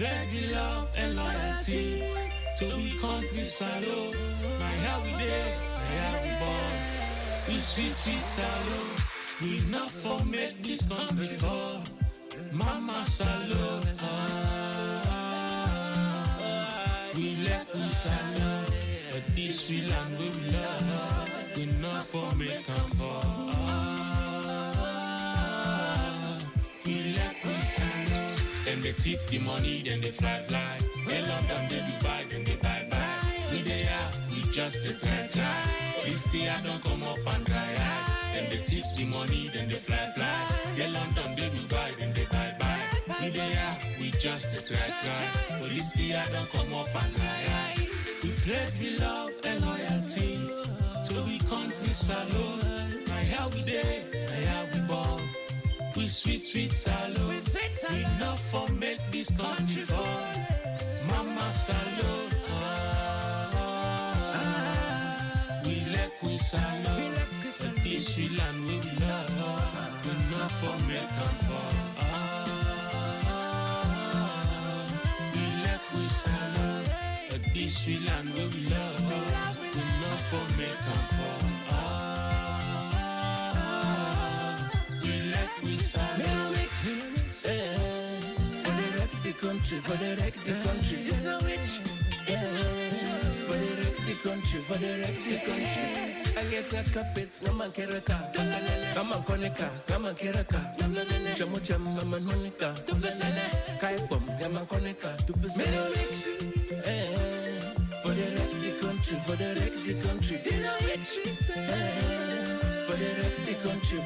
pledge love and loyalty to the country salo. My how we there, my how we born. We sweet salo. We not for make this country fall. Mama salo. We let we salo. But this we land we love. We not for make them fall. We let we salo. Then they thief the money, then they fly. They London, they Dubai, then they bye. We they are, we just a try. This year don't come up and dry eye. Then they thief the money, then they fly. They London, they Dubai, then they bye. We they are, we just a try. But this year don't come up and dry eye. We pledge we love and loyalty to the country salon. My how we there, my how we born. We sweet salon. We not for make this country fall. Mama salon. We let we salon. But this we land we love. We not for make them fall. We let we salon. But this we land we love. We not for make them fall. We salute. For the wreck the country. It's a witch. For the wreck the country. I guess I carpets, Gaman Keraka, Gaman Konica, Gaman Keraka, Chamucham, Gaman Honica, Kaipom, Gaman Konica, to be for the wreck the country. It's a witch. For the wreck the country.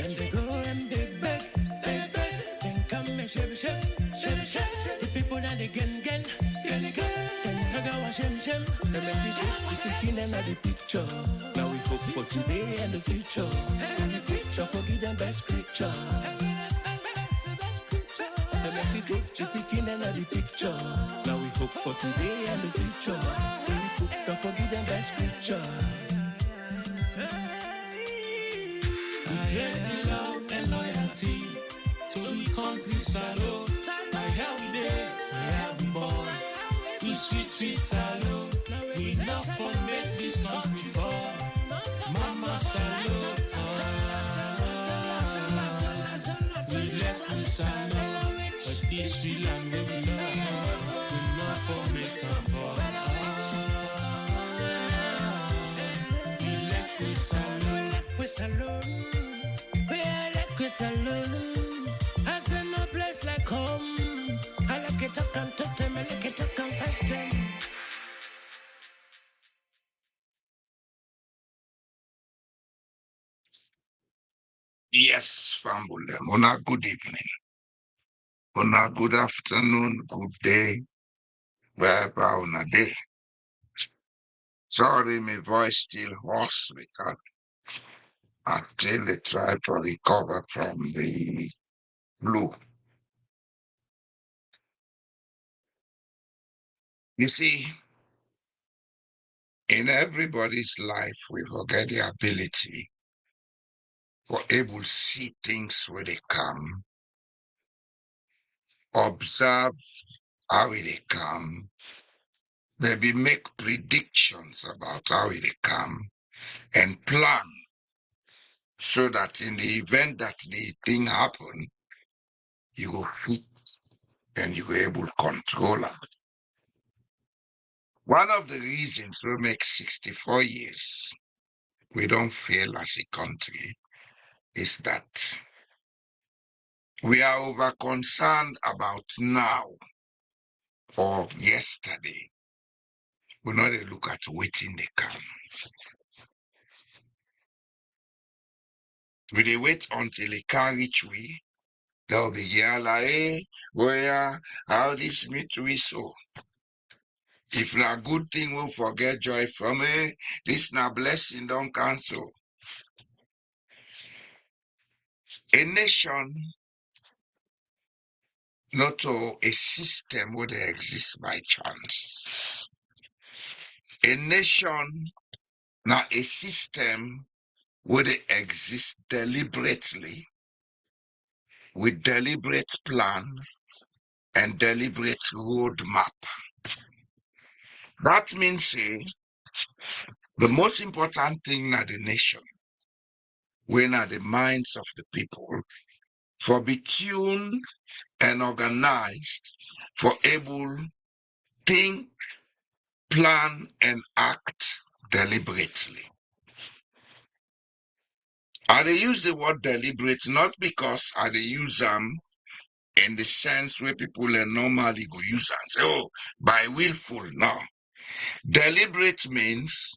And they go and they beg. Then come and shake. The people that they gen. Then Nagawa shem. They make me put the chicken in the picture. Now we hope for today and the future. Forgive them best scripture. They make me put the chicken in the picture. Now we hope for today and the future. Don't forgive them best scripture. Pledge love and loyalty to the country salo. My how we there, my how we born. We sweet salo. We not for make this country fall. Mama salo. We let we salo. But this we land we love. We not for make them fall. We let we salo. We alone. Has no place like home. I like it, I can talk them, I like it, I can fight them. Yes, family. Mona, good evening. Mona, good afternoon, good day. Wherever on a day. Sorry, my voice still hoarse because I really try to recover from the flu. You see, in everybody's life, we forget the ability for able to see things where they come, observe how they come, maybe make predictions about how they come, and plan so that in the event that the thing happen, you will fit and you will able to control it. One of the reasons we make 64 years, we don't fail as a country, is that we are over concerned about now or yesterday. We not dey look at waiting they come. We dey wait until it can reach we. There will be like, hey, where how this meet we so. If na good thing, we'll forget joy from it. This na blessing, don't cancel. A nation, not a system where they exist by chance. A nation, now a system where they exist deliberately, with deliberate plan, and deliberate roadmap. That means the most important thing na the nation, when are the minds of the people, for be tuned and organized, for able think, plan, and act deliberately. I dey use the word deliberate not because I dey use them in the sense where people normally go use and say, oh, by willful. No. Deliberate means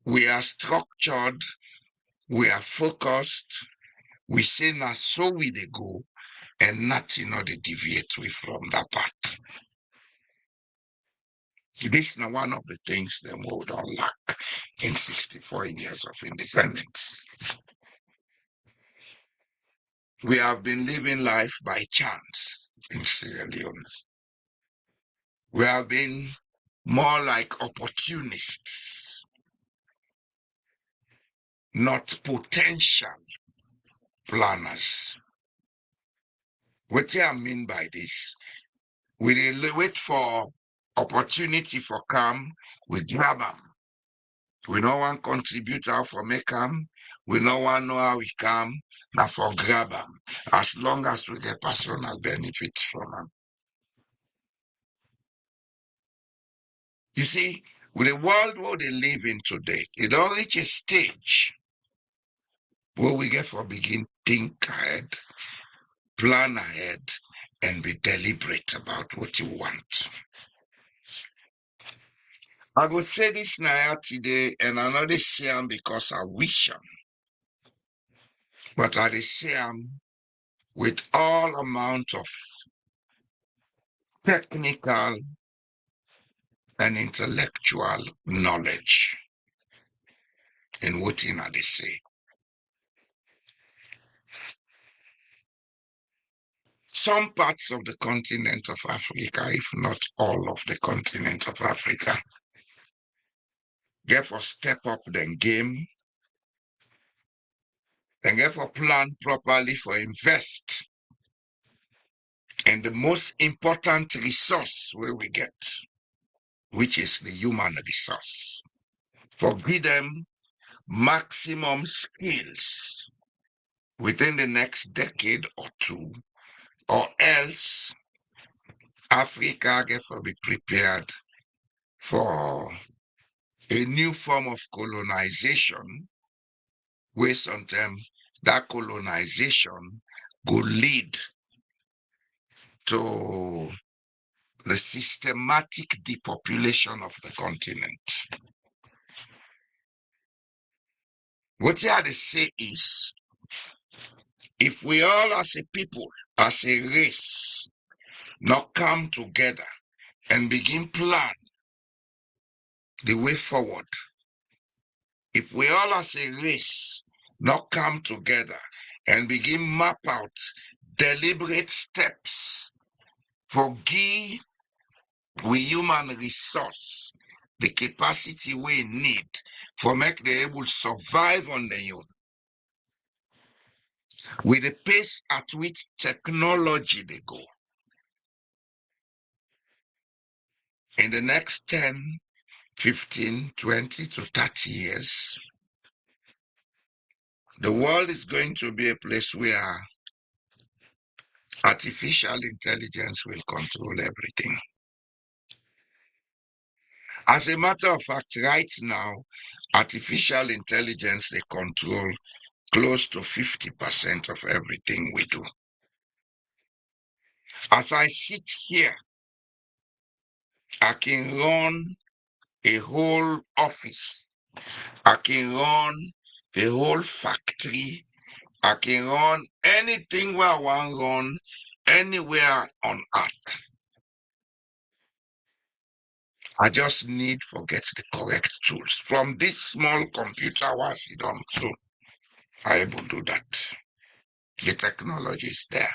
we are structured, we are focused, we say na so we dey go, and nothing not dey deviate we from that path. This is one of the things them we don't lack in 64 years of independence. We have been living life by chance in Sierra Leone. We have been more like opportunists, not potential planners. What do I mean by this? We dey wait for opportunity for come, we grab them. We no one contribute how for make them. We no one know how we come, now for grab them. As long as we get personal benefit from them. You see, with the world where they live in today, it don't reach a stage where we get for begin think ahead, plan ahead, and be deliberate about what you want. I go say this now today, and I know they say them because I wish them. But I dey say them with all amount of technical and intellectual knowledge in what I dey say. Some parts of the continent of Africa, if not all of the continent of Africa, get for step up them game, and get for plan properly for invest in the most important resource where we get, which is the human resource. For give them maximum skills within the next decade or two, or else Africa get to be prepared for a new form of colonization, where sometimes that colonization go lead to the systematic depopulation of the continent. What you had to say is, if we all as a people, as a race, not come together and begin plan the way forward, if we all as a race not come together and begin map out deliberate steps for give we human resource the capacity we need for make them able survive on their own, with the pace at which technology they go, in the next 10, 15, 20 to 30 years, the world is going to be a place where artificial intelligence will control everything. As a matter of fact, right now, artificial intelligence, they control close to 50% of everything we do. As I sit here, I can run a whole office. I can run a whole factory. I can run anything where I want to run anywhere on earth. I just need to get the correct tools. From this small computer, I sit on, so I able to do that. The technology is there.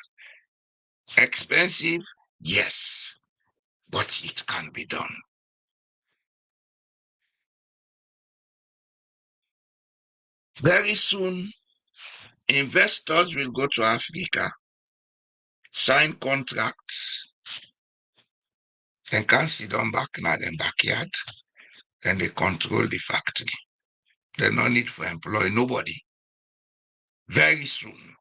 Expensive, yes, but it can be done. Very soon, investors will go to Africa sign contracts, then can sit down back in their backyard, then they control the factory. There's no need for employ nobody. Very soon,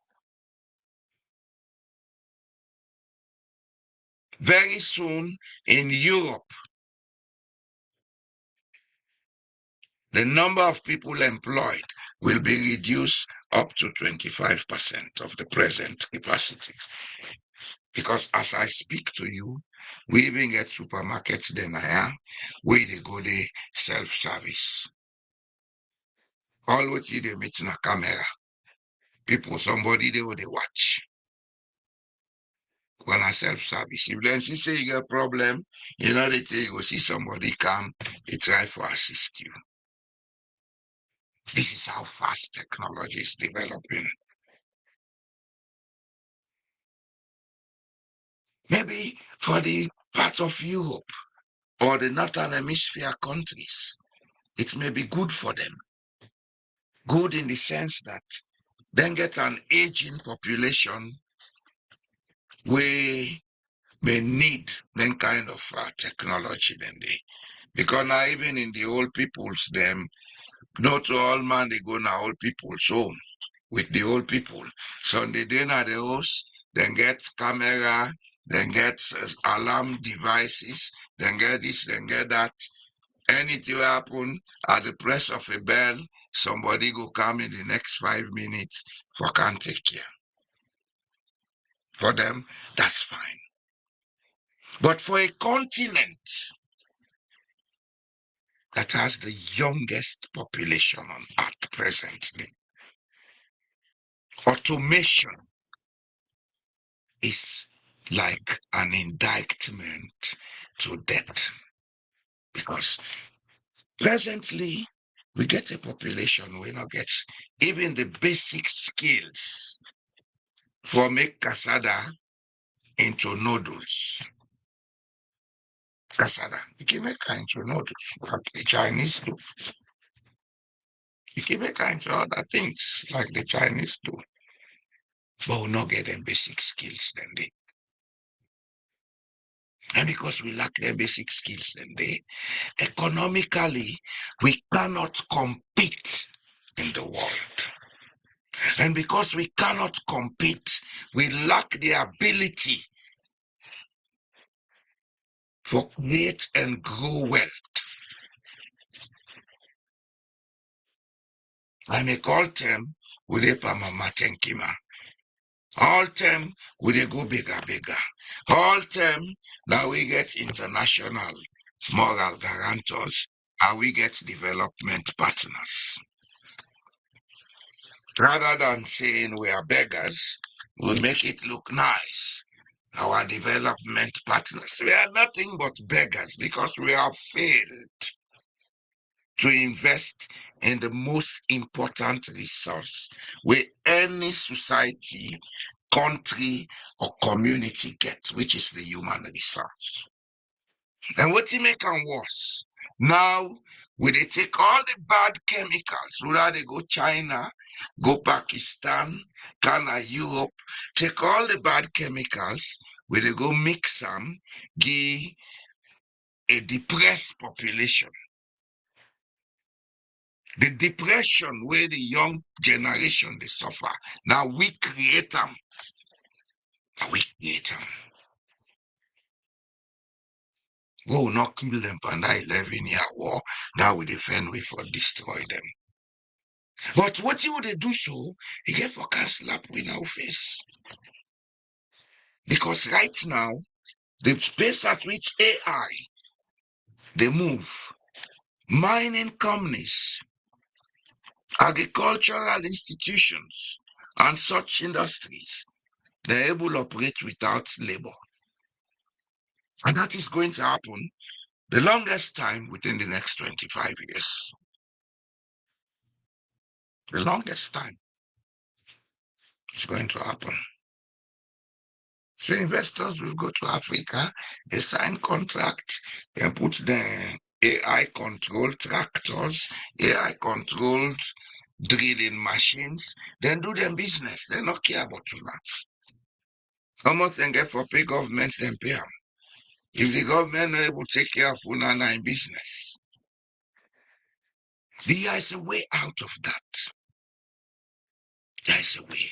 in Europe, the number of people employed will be reduced up to 25% of the present capacity. Because as I speak to you, we even get supermarkets then where they go the self-service. All what you they meet in a camera. People, somebody they will they watch. When I self-service. If then she say you get a problem, they tell you go see somebody come, they try for assist you. This is how fast technology is developing. Maybe for the parts of Europe or the Northern Hemisphere countries, it may be good for them. Good in the sense that then get an aging population we may need then kind of technology then they. Because now even in the old peoples, them not all man they go now old people's home with the old people. So they then at the house, then get camera, then get alarm devices, then get this, then get that. Anything will happen at the press of a bell, somebody go come in the next 5 minutes for can take care. For them, that's fine. But for a continent that has the youngest population on earth presently, automation is like an indictment to death. Because presently, we get a population we not get even the basic skills for make cassava into noodles. Cassava, you can make into noodles, like the Chinese do. You can make into other things like the Chinese do. But we not get them basic skills then they. And because we lack them basic skills then they, economically, we cannot compete in the world. And because we cannot compete, we lack the ability for create and grow wealth. I may call them with a pamamatenkima. All them will they go bigger. All them now we get international moral guarantors and we get development partners. Rather than saying we are beggars, we make it look nice. Our development partners, we are nothing but beggars because we have failed to invest in the most important resource where any society, country, or community get, which is the human resource. And what it make them worse? Now, when they take all the bad chemicals, whether they go China, go Pakistan, Ghana, Europe, take all the bad chemicals, where they go mix them, give a depressed population. The depression where the young generation they suffer. Now we create them. We will not kill them for that 11-year war. Now we defend we for destroy them. But what you would do so, you get for can slap in our face. Because right now, the space at which AI they move, mining companies, agricultural institutions, and such industries, they're able to operate without labor. And that is going to happen the longest time within the next 25 years. The longest time it's going to happen. So investors will go to Africa, they sign contract, they put the AI controlled tractors, AI controlled drilling machines, then do them business. They don't care about you. Almost and get for pay government then pay them. If the government not able to take care of Unana in business, there is a way out of that. There is a way.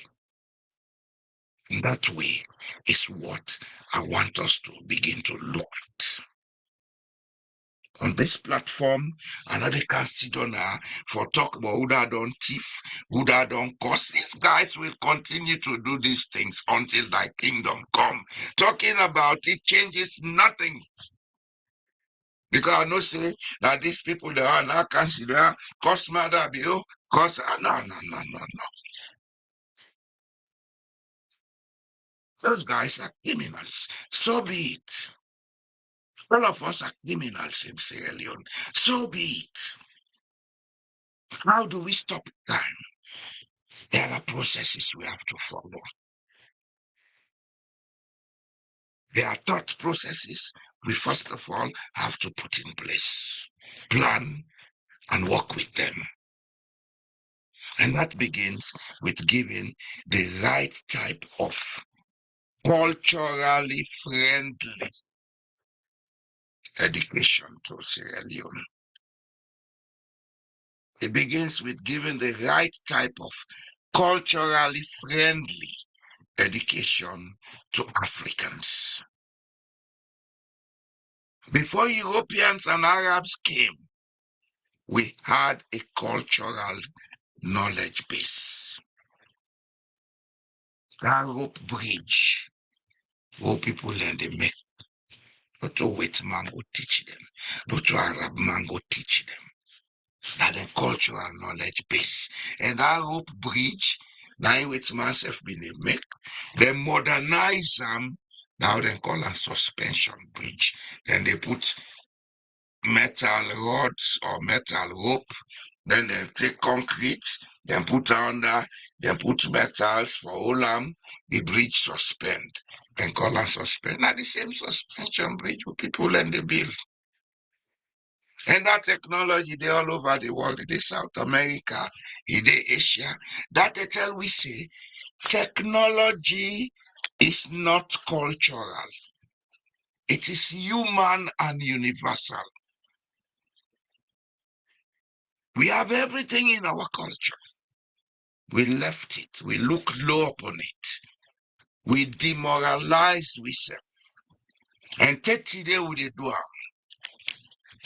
And that way is what I want us to begin to look at. On this platform, another consider now for talk about who that don't thief, who that don't cause. These guys will continue to do these things until thy kingdom come. Talking about it changes nothing. Because I know say that these people they are now consider cause mother be cause no. Those guys are criminals. So be it. All of us are criminals in Sierra Leone. So be it. How do we stop time? There are processes we have to follow. There are thought processes we first of all have to put in place, plan, and work with them. And that begins with giving the right type of culturally friendly education to Sierra Leone. It begins with giving the right type of culturally friendly education to Africans. Before Europeans and Arabs came, we had a cultural knowledge base. That rope bridge, where people learn they make, not to white man go teach them, not to Arab man go teach them. That the cultural knowledge base. And that rope bridge, now white man self been they make, they modernize them. Now they call a suspension bridge. Then they put metal rods or metal rope, then they take concrete, then put under, then put metals for all the bridge suspend, then call and suspend. Now the same suspension bridge with people and they build. And that technology they all over the world, in South America, in Asia, that they tell we say technology is not cultural. It is human and universal. We have everything in our culture. We left it. We look low upon it. We demoralize ourselves. And 30 days we do it.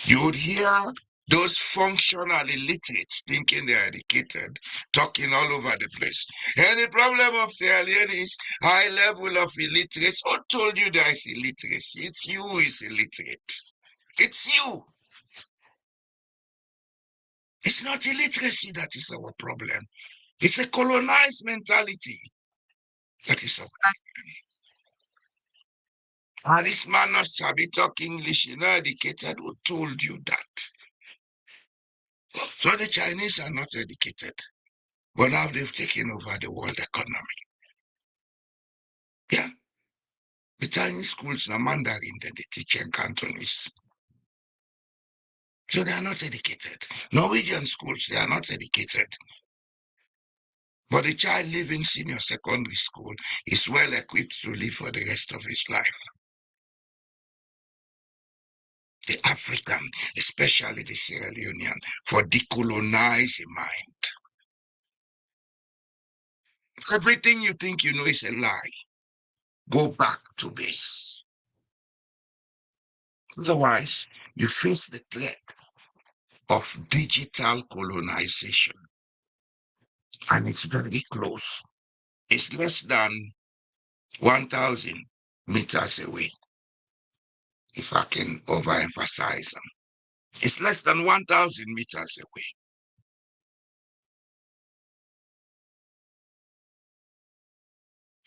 You would hear those functional illiterates thinking they are educated, talking all over the place. And the problem of Sierra Leone is high level of illiteracy. Who told you there is illiteracy? It's you who is illiterate. It's you. It's not illiteracy that is our problem. It's a colonized mentality that is our And this man not sabi talk English, you know, educated. Who told you that? So the Chinese are not educated, but now they've taken over the world economy. Yeah, the Chinese schools are Mandarin that they teach in Cantonese. So they are not educated. Norwegian schools, they are not educated. But the child leaving senior secondary school is well equipped to live for the rest of his life. The African, especially the Sierra Leonean, for decolonizing mind. Everything you think you know is a lie. Go back to base. Otherwise, you face the threat of digital colonization. And it's very close. It's less than 1,000 meters away, if I can overemphasize them. It's less than 1,000 meters away.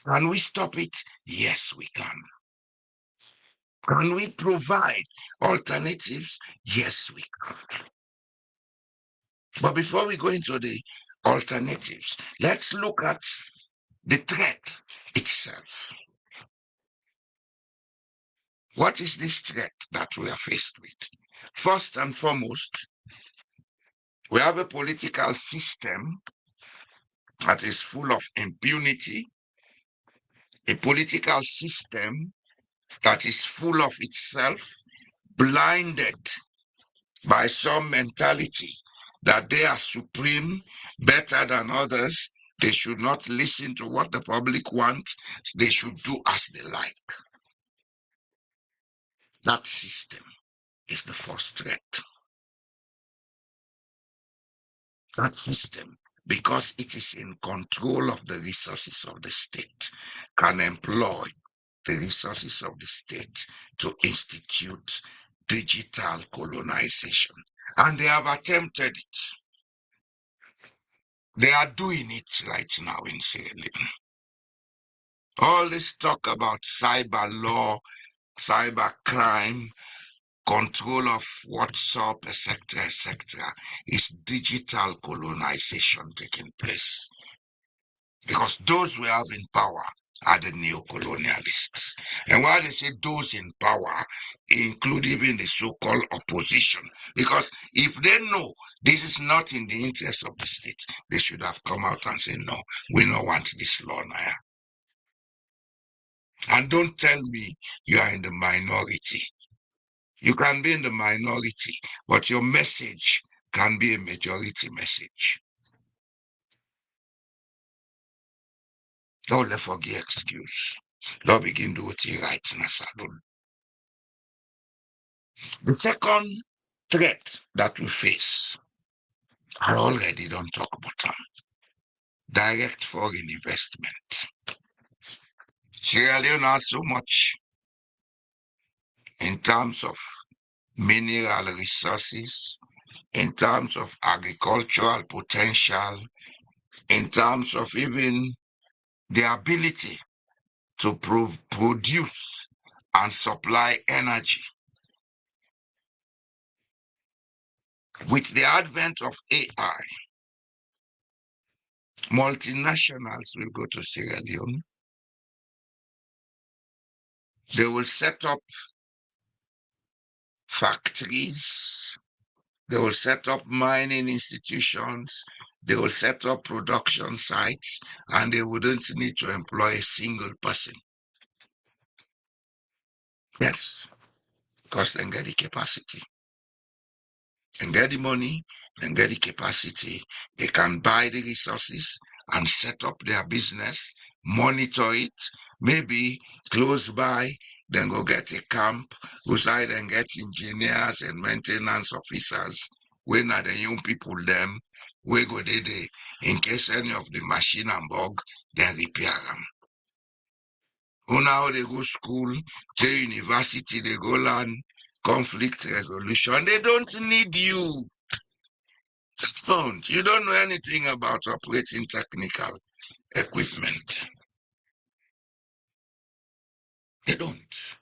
Can we stop it? Yes, we can. Can we provide alternatives? Yes, we can. But before we go into the alternatives, let's look at the threat itself. What is this threat that we are faced with? First and foremost, we have a political system that is full of impunity, a political system that is full of itself, blinded by some mentality that they are supreme, better than others. They should not listen to what the public wants. They should do as they like. That system is the first threat. That system, because it is in control of the resources of the state, can employ the resources of the state to institute digital colonization. And they have attempted it. They are doing it right now in Sierra Leone. All this talk about cyber law, cyber crime, control of WhatsApp, etc., is digital colonization taking place. Because those who have in power are the neo-colonialists. And why they say those in power include even the so-called opposition. Because if they know this is not in the interest of the state, they should have come out and say, no, we don't want this law now. And don't tell me you are in the minority. You can be in the minority, but your message can be a majority message. Don't let forget excuse. Don't begin to do right in a salon. The second threat that we face, I already don't talk about them. Direct foreign investment. Sierra Leone has so much in terms of mineral resources, in terms of agricultural potential, in terms of even the ability to produce and supply energy. With the advent of AI, multinationals will go to Sierra Leone. They will set up factories. They will set up mining institutions. They will set up production sites, and they wouldn't need to employ a single person. Yes, because they get the capacity. And get the money, and get the capacity. They can buy the resources and set up their business, monitor it, maybe close by, then go get a camp, go side and get engineers and maintenance officers. When are the young people them, we go there, in case any of the machine and bug, then repair them. Now they go school, to university, they go learn conflict resolution. They don't need you. Don't. You don't know anything about operating technical equipment. They don't.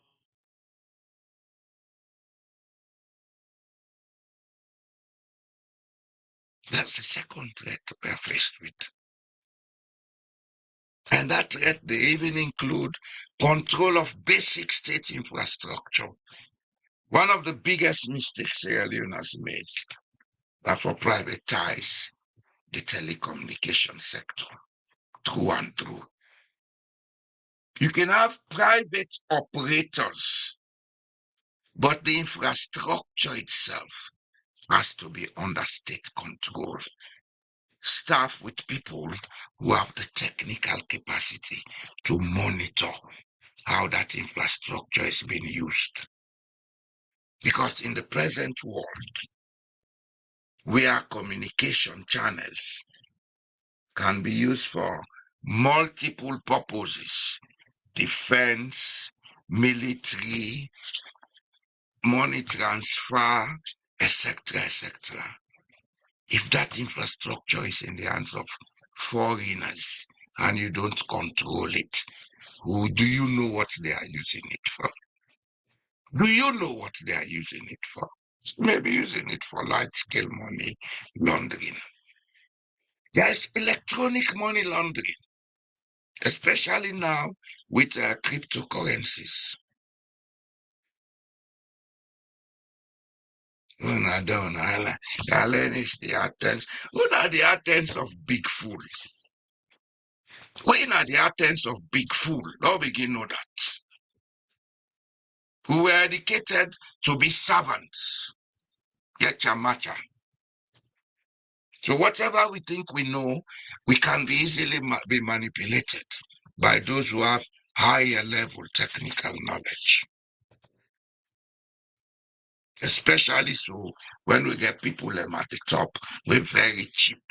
That's the second threat we're faced with. And that threat, they even include control of basic state infrastructure. One of the biggest mistakes Sierra Leone has made are for privatize the telecommunication sector through and through. You can have private operators, but the infrastructure itself has to be under state control. Staff with people who have the technical capacity to monitor how that infrastructure is being used. Because in the present world, where communication channels can be used for multiple purposes, defense, military, money transfer, etc., if that infrastructure is in the hands of foreigners and you don't control it, who do you know what they are using it for? Do you know what they are using it for? Maybe using it for large-scale money laundering. There's electronic money laundering, especially now with cryptocurrencies. Una don't, Allen is the attempts. Una the attempts of big fools. When are the Athens of big fool? Don't begin know that. We were educated to be servants. Yet macha. So whatever we think we know, we can be easily be manipulated by those who have higher level technical knowledge. Especially so when we get people at the top with very cheap.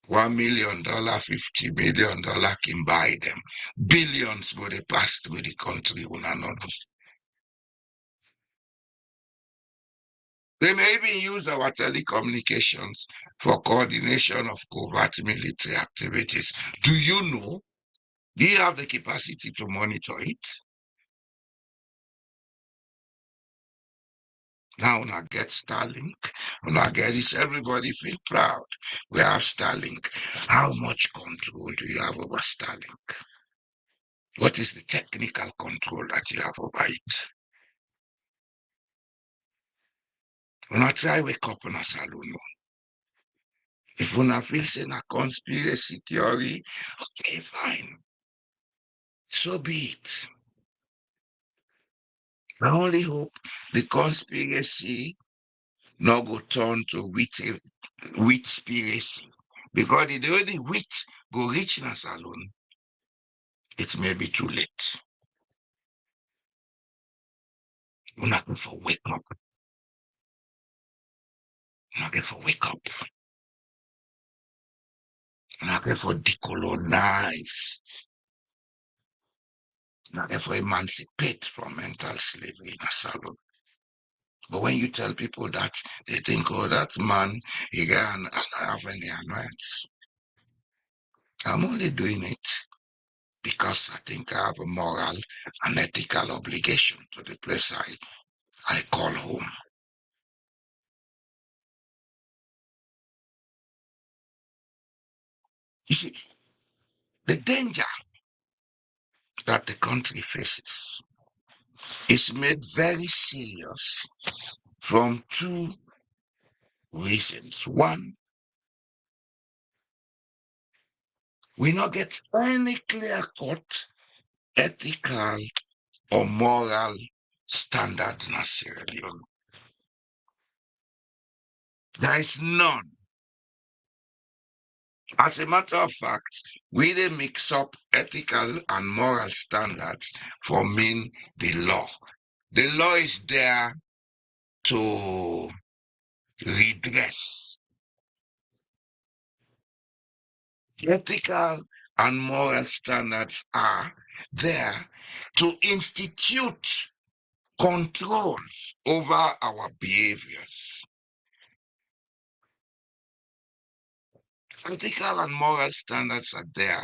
$1 million, $50 million can buy them. Billions go they pass through the country one another. They may even use our telecommunications for coordination of covert military activities. Do you know? Do you have the capacity to monitor it? Now, when I get Starlink, when I get this, everybody feel proud. We have Starlink. How much control do you have over Starlink? What is the technical control that you have over it? When I try wake up in a saloon, if una feel say a conspiracy theory, okay, fine. So be it. I only hope the conspiracy not go turn to wheat spiracy. Because the only wheat go reach in a saloon, it may be too late. We're not going for wake up. We're not going for wake up. We're not going for decolonize. We're not going for emancipate from mental slavery in a saloon. But when you tell people that, they think, oh, that man, he can't have any annoyance. I'm only doing it because I think I have a moral and ethical obligation to the place I call home. You see, the danger that the country faces is made very serious from two reasons. One, we not get any clear-cut ethical or moral standard in Sierra Leone. There is none. As a matter of fact, we dey mix up ethical and moral standards forming the law. The law is there to redress. Ethical and moral standards are there to institute controls over our behaviors. Ethical and moral standards are there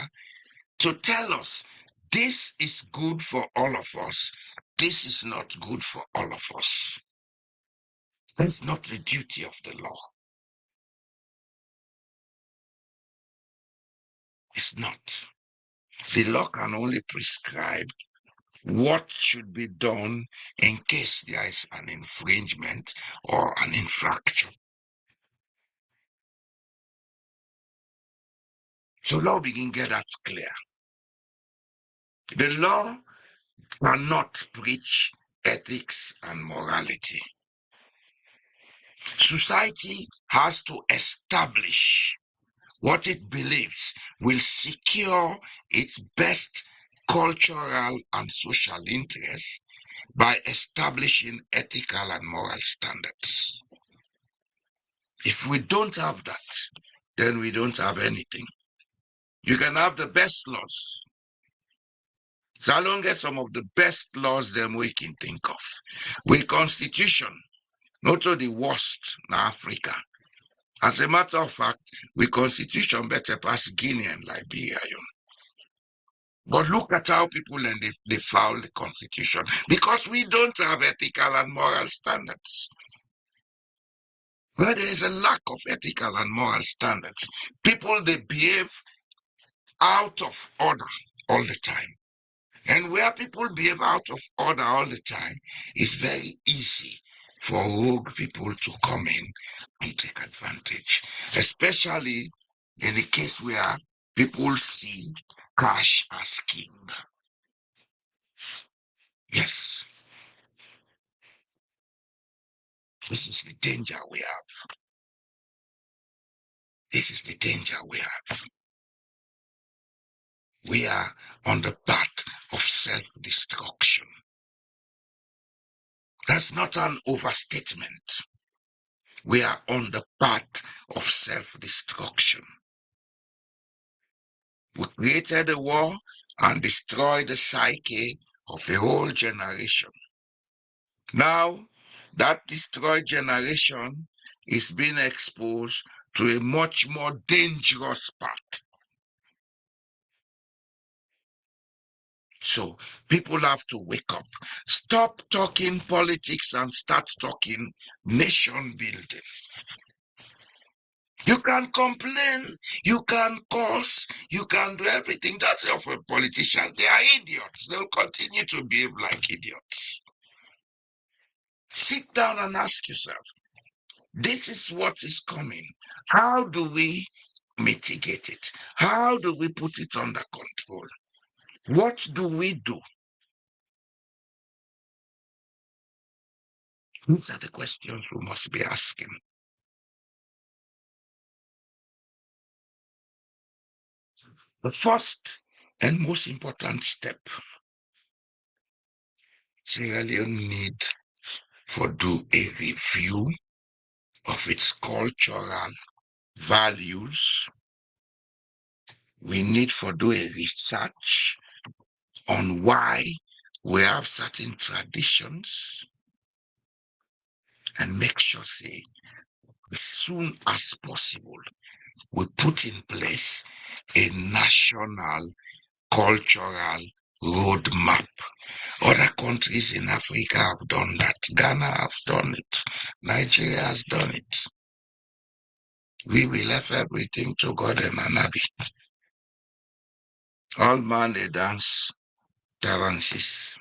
to tell us this is good for all of us, this is not good for all of us. That's not the duty of the law. It's not. The law can only prescribe what should be done in case there is an infringement or an infraction. So law begin get that clear. The law cannot preach ethics and morality. Society has to establish what it believes will secure its best cultural and social interests by establishing ethical and moral standards. If we don't have that, then we don't have anything. You can have the best laws. So long as some of the best laws them we can think of. We constitution, not the worst in Africa. As a matter of fact, we constitution better pass Guinea and Liberia. But look at how people and they foul the constitution because we don't have ethical and moral standards. Where there is a lack of ethical and moral standards, people they behave out of order all the time. And where people behave out of order all the time, it's very easy for rogue people to come in and take advantage, especially in the case where People see cash as king. Yes, this is the danger we have. This is the danger we have. We are on the path of self-destruction. That's not an overstatement. We are on the path of self-destruction. We created a war and destroyed the psyche of a whole generation. Now, that destroyed generation is being exposed to a much more dangerous path. So people have to wake up. Stop talking politics and start talking nation building. You can complain, you can curse, you can do everything. That's of a politician. They are idiots. They'll continue to behave like idiots. Sit down and ask yourself, this is what is coming. How do we mitigate it? How do we put it under control? What do we do? These are the questions we must be asking. The first and most important step Sierra Leone need for do a review of its cultural values. We need for do a research on why we have certain traditions and make sure say as soon as possible we put in place a national cultural roadmap. Other countries in Africa have done that. Ghana has done it. Nigeria has done it. We will left everything to God and Anabi. All man they dance dances.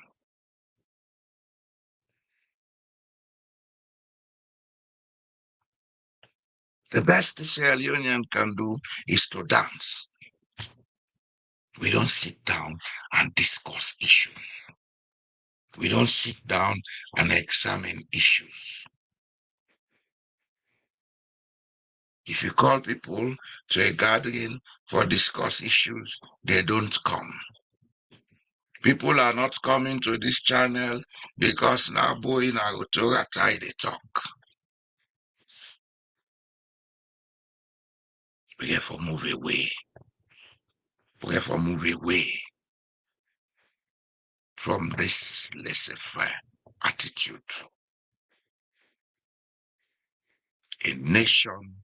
The best the Sierra Leonean can do is to dance. We don't sit down and discuss issues. We don't sit down and examine issues. If you call people to a gathering for discuss issues, they don't come. People are not coming to this channel because now boy in Agotora tie they talk. We have to move away. We have to move away from this laissez-faire attitude. A nation,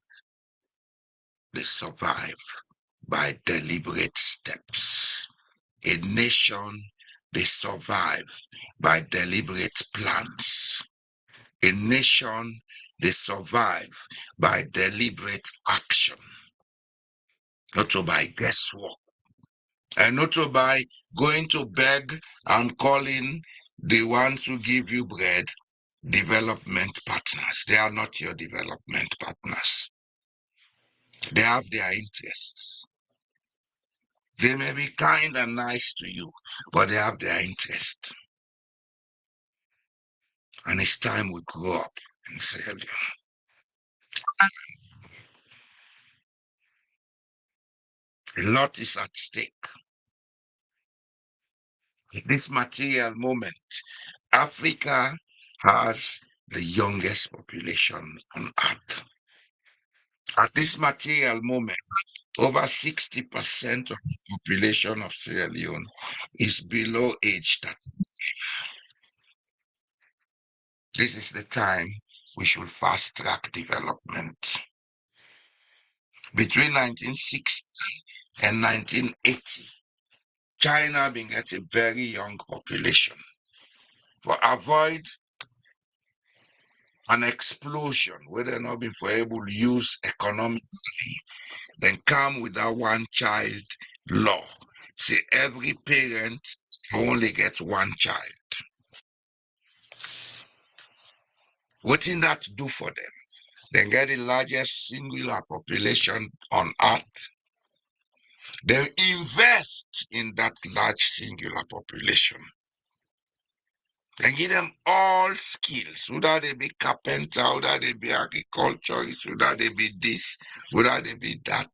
they survive by deliberate steps. A nation, they survive by deliberate plans. A nation, they survive by deliberate action, not by guesswork, and not by going to beg and calling the ones who give you bread development partners. They are not your development partners. They have their interests. They may be kind and nice to you, but they have their interest. And it's time we grow up in Sierra Leone. A lot is at stake. At this material moment, Africa has the youngest population on earth. At this material moment, over 60% of the population of Sierra Leone is below age 30. This is the time we should fast track development. Between 1960 and 1980, China being at a very young population. To avoid an explosion where they're not being able to use economically, then come with that one child law. Say every parent only gets one child. What did that do for them? They get the largest singular population on earth. Then invest in that large singular population. Then give them all skills, whether they be carpenter, whether they be agriculturist, whether they be this, whether they be that.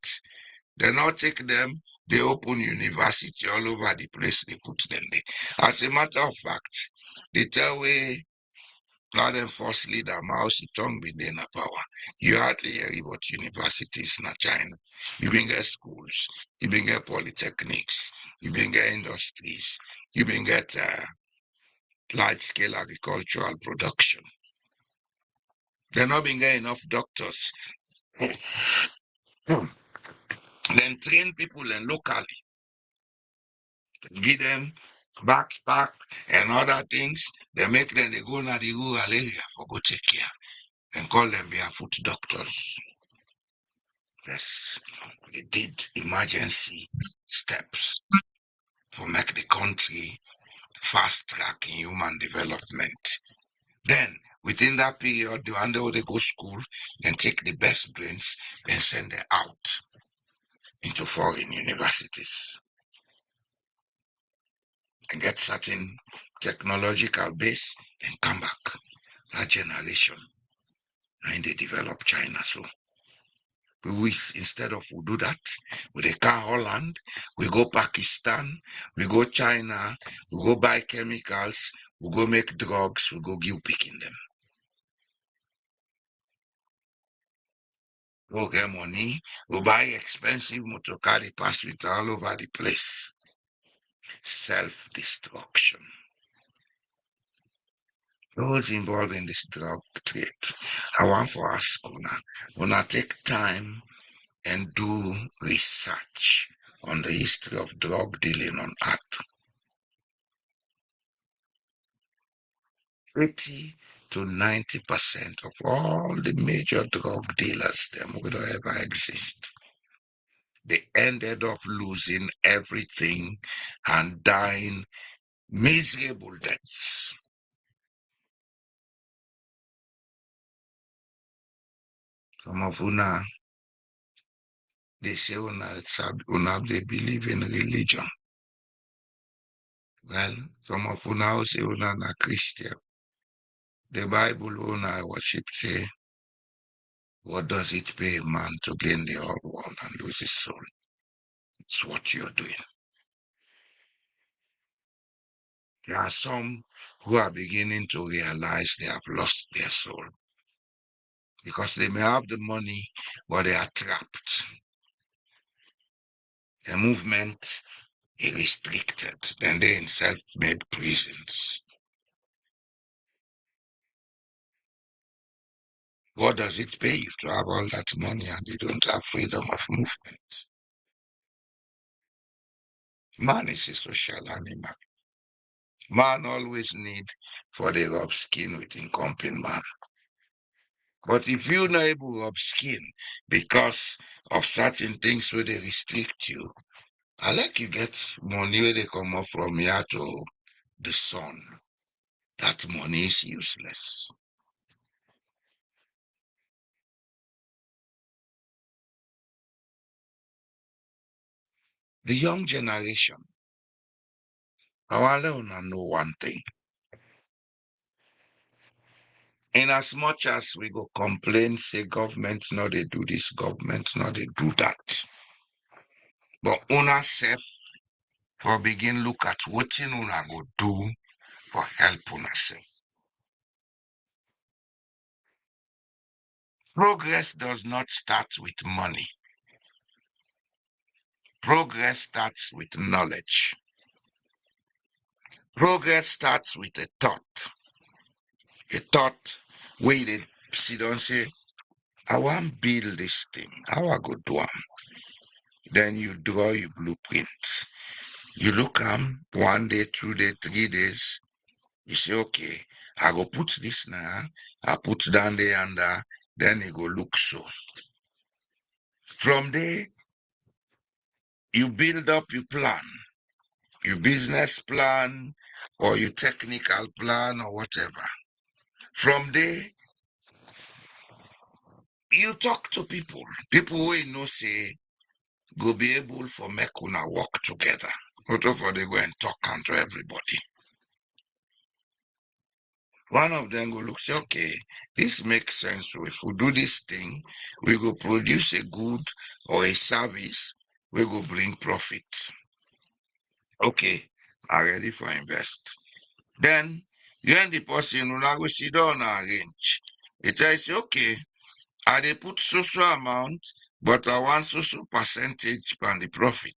They not take them, they open university all over the place, they put them there. As a matter of fact, they tell we God enforce leader, Mao Zedong be there na power. You hardly hear about universities in China. You been get schools, you been get polytechnics, you been get industries, you been get large-scale agricultural production. They're not been getting enough doctors. Then train people and locally. Give them backpack and other things. They make them they go to the rural area for go take care and call them barefoot doctors. Yes, they did emergency steps for make the country fast track in human development. Then within that period, they go school and take the best brains and send them out into foreign universities and get certain technological base and come back. That generation, and they develop China. So we instead of we do that, we car Holland, we go Pakistan, we go China, we go buy chemicals, we go make drugs, we go give picking them. Go get money, we buy expensive motor car, pass with all over the place. Self-destruction. Those involved in this drug trade, I want for us, Una take time and do research on the history of drug dealing on earth. 80 to 90% of all the major drug dealers, them would ever exist. They ended up losing everything and dying miserable deaths. Some of una, they say una they believe in religion. Well, some of una say una na Christian. The Bible una worship say, what does it pay a man to gain the whole world and lose his soul? It's what you're doing. There are some who are beginning to realize they have lost their soul because they may have the money, but they are trapped. The movement is restricted, then they're in self-made prisons. What does it pay you to have all that money and you don't have freedom of movement? Man is a social animal. Man always need for the rub skin with incompetent man. But if you're not able to rub skin because of certain things where they restrict you, I like you get money where they come up from here to the sun. That money is useless. The young generation, I want to know one thing. In as much as we go complain, say government no they do this, government no they do that. But una self for begin look at what una go do for help una self. Progress does not start with money. Progress starts with knowledge. Progress starts with a thought. A thought where you sit down say, I want build this thing. How I go do am? Then you draw your blueprint. You look 1 day, 2 day, 3 days. You say, okay, I go put this now. I put down there and then it go look so. From there, you build up your plan, your business plan, or your technical plan, or whatever. From there, you talk to people. People who know say go be able for make una work together. Not for they go and talk to everybody. One of them go look, say, okay, this makes sense. So if we do this thing, we go produce a good or a service, we go bring profit. Okay, are ready for invest. Then you and the person who go sit down and arrange. It tells you, okay, I dey put social amount, but I want social percentage on the profit.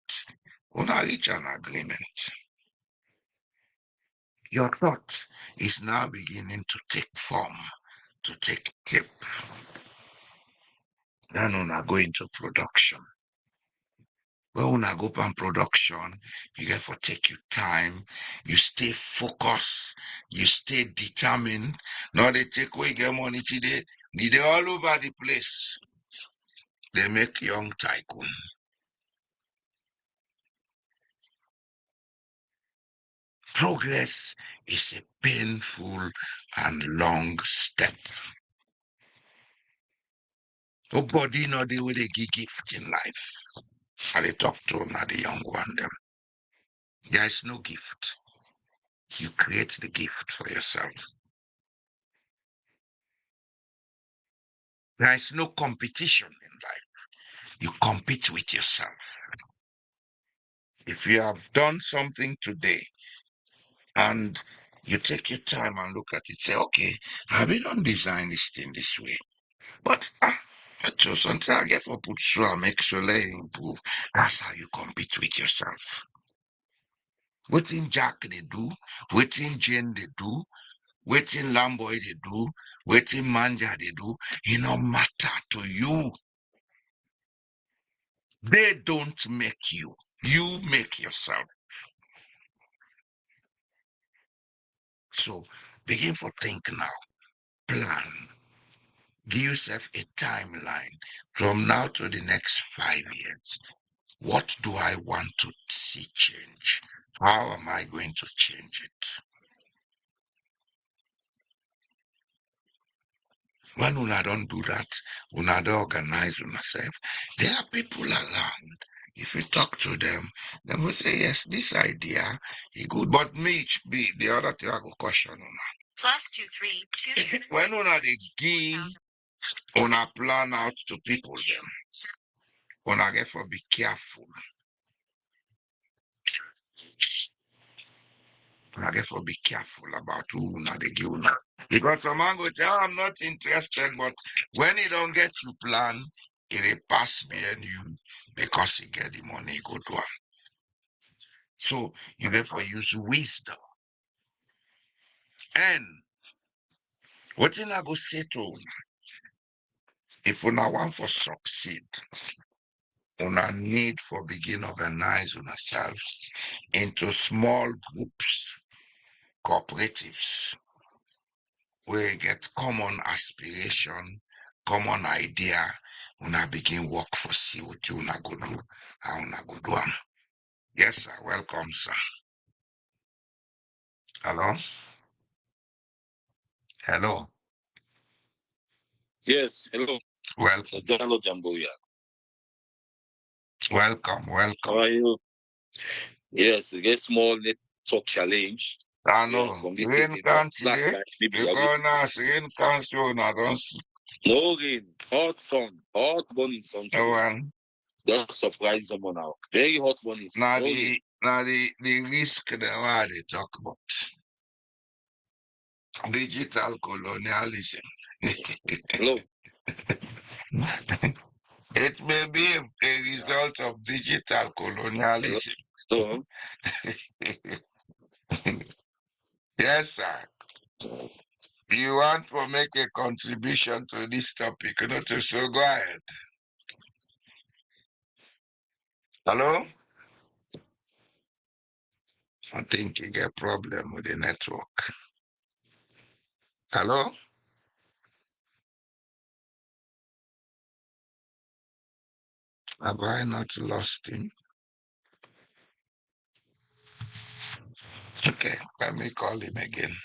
Una reach an agreement. Your thought is now beginning to take form, to take shape. Then una go into production. When una go pan production, you get for take your time, you stay focused, you stay determined. Now they take away get money today, they all over the place. They make young tycoon. Progress is a painful and long step. Nobody know the way they give gift in life. And they talk to now the young one them. There is no gift. You create the gift for yourself. There is no competition in life. You compete with yourself. If you have done something today and you take your time and look at it, say, okay, have you done design this thing this way? But so sometimes I get for put through and make sure let it improve. That's how you compete with yourself. What in Jack they do, what in Jane they do, what in Lamboy they do, what in Manja they do, it no matter to you. They don't make you. You make yourself. So begin for think now. Plan. Give yourself a timeline from now to the next 5 years. What do I want to see change? How am I going to change it? When una don't do that, una don't organize yourself. There are people around. If you talk to them, they will say, yes, this idea is good. But me, be the other thing I go question una. +23 when una dey give una plan out to people them, una get for be careful. Una get for be careful about who una dey give una. Because some man go say, oh, I'm not interested, but when he don't get you plan, it pass behind you because he get the money, he go do am. So you therefore use wisdom. And what I go say to una, if una want for succeed, una need for begin organize yourselves into small groups, cooperatives, where you get common aspiration, common idea, una begin work for see what you una go do, how una go do am. Yes, sir. Welcome, sir. Hello? Hello. Yes, hello. Welcome. Hello, Jamboya. Welcome. How are you? Yes, we get small network challenge. I know. Yes, from this Rain thing, can't last today. time, maybe Because now rain can't show now, don't see. no rain, hot sun, hot burning sun No today. one. Just surprise someone now. Very hot burning sun. Now No rain. the risk that why they talk about. Digital colonialism. Hello. It may be a result of digital colonialism. Hello. Yes, sir. You want to make a contribution to this topic, so go ahead. Hello? I think you get problem with the network. Hello? Have I not lost him? Okay, let me call him again.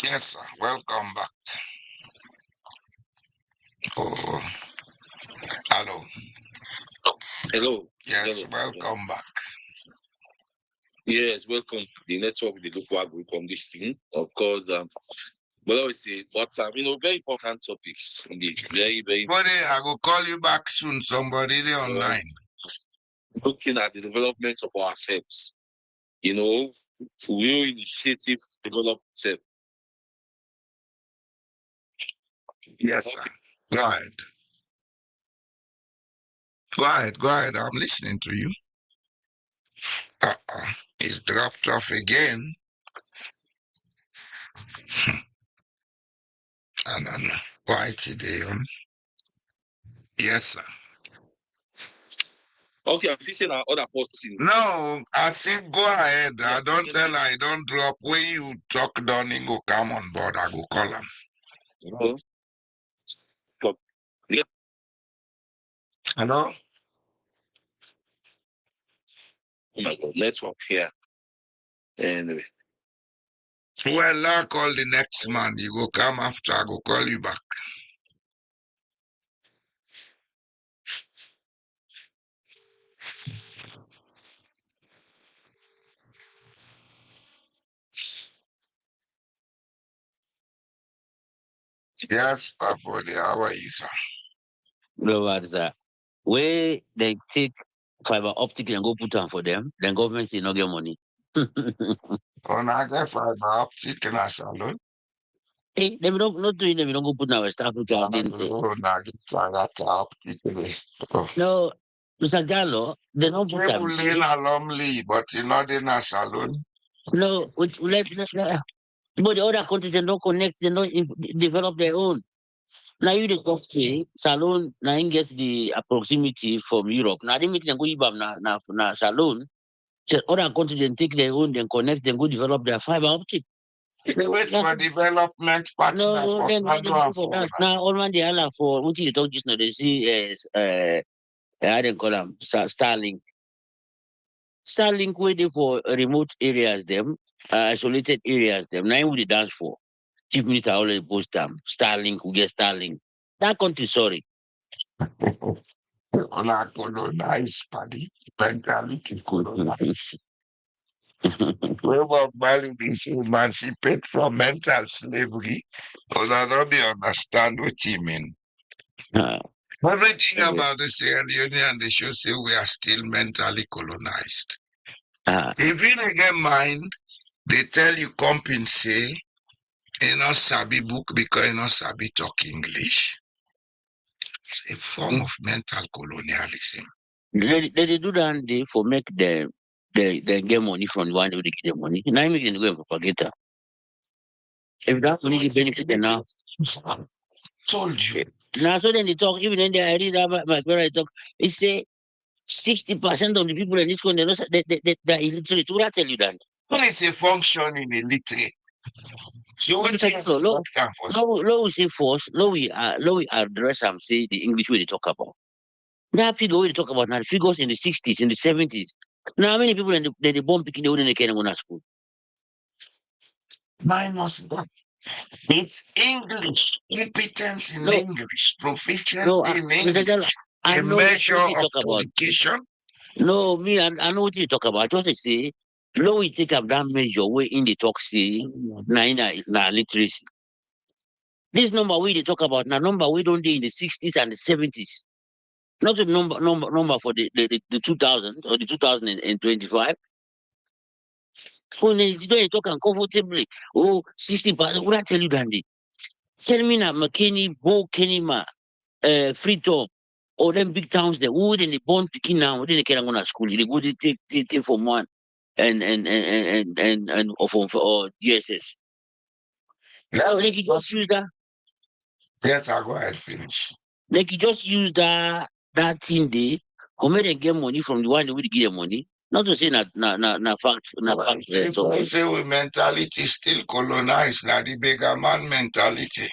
Yes, sir. Welcome back. Oh, Hello. Yes, Hello. welcome back. Yes, welcome. The network, the local group on this thing. Of course, but always say, but very important topics. Indeed. Very, very Buddy, I will call you back soon. Somebody there online. looking at the development of ourselves. Real initiative develop itself. Yes, sir. Go ahead. Go ahead. Go ahead. I'm listening to you. It's dropped off again. I don't know. Why today? Yes, sir. Okay, I'm fixing our other person. No, I said go ahead. Yeah, I don't tell I don't drop. When you talk down, he go come on board. I go call him. Yeah. Hello? Oh my God, network here. Anyway. Well, I call the next man. You go come after. I go call you back. Yes, Papa, how are you, sir? No, sir. Where they take fiber optic and go put on for them, then government say no get money. On I get fiber optic in a salon. Hey, them not doing them, you don't go put in West Africa. Oh, now get fiber optic. Oh. No, Mr. Gallo, they don't put People them. in a lonely, but you're not in a salon. No, but the other countries they don't connect, they don't develop their own. Now you the talk say Salon now you get the proximity from Europe. Now they make them go ibam na Salon. So other countries then take their own, then connect, then go develop their fiber optic. They wait for development partner No, for then why they Kando go and for for that? Now all man they allow for what you talk just now they see as how they call them Starlink. Starlink waiting for remote areas them, isolated areas them. Now would they dance for? Chief Minister already post them. Starlink, we get Starlink. That country, sorry. on a colonize party. Mentality colonize. We were value this emancipate from mental slavery. Because I don't be understand what you mean. Everything Okay. about the Sierra Leone, they should say we are still mentally colonized. Ah, If you don't get mind, they tell you compensate, you know, sabi book because you know sabi talk English. It's a form of mental colonialism. they do that they for make they get money from the one who they get the money. Now make them go and propagate am. If that money they benefit them now. Told you. Now so then they talk, even then they I read about my brother talk, he say 60% of the people in this country they're illiterate. Who I tell you that? When it's a functioning illiterate, so what you So low, expect for? low we say force, low we address and say the English way they talk about. That figure we talk about now, figures in the 60s, in the 70s. Now, how many people in the bomb picking the wouldn't go to school? Minus that. It's English, competence in No, English, proficiency no, in Mr. Gal, English, I a know measure what you of talk about. education. No, me, I know what you talk about. Just to say, low we take up that measure way in the talk, say, na literacy. This number we they talk about, now number we don't do in the 60s and the 70s. Not the number for the 2000 or the 2025. So you don't talk comfortably. Oh, 60%. What I tell you, Dandy? Tell me now, McKinney, Bo Kenima, Freetown, all them big towns there. Who then they born picking now? They can't go to school. They go to take from one and or DSS. Yeah, They can just use that. yes, I'll go ahead finish. They can just use that thing there. Or make them get money from the one they will give them money. Not to say na fact so People say we mentality still colonized, now the bigger man mentality.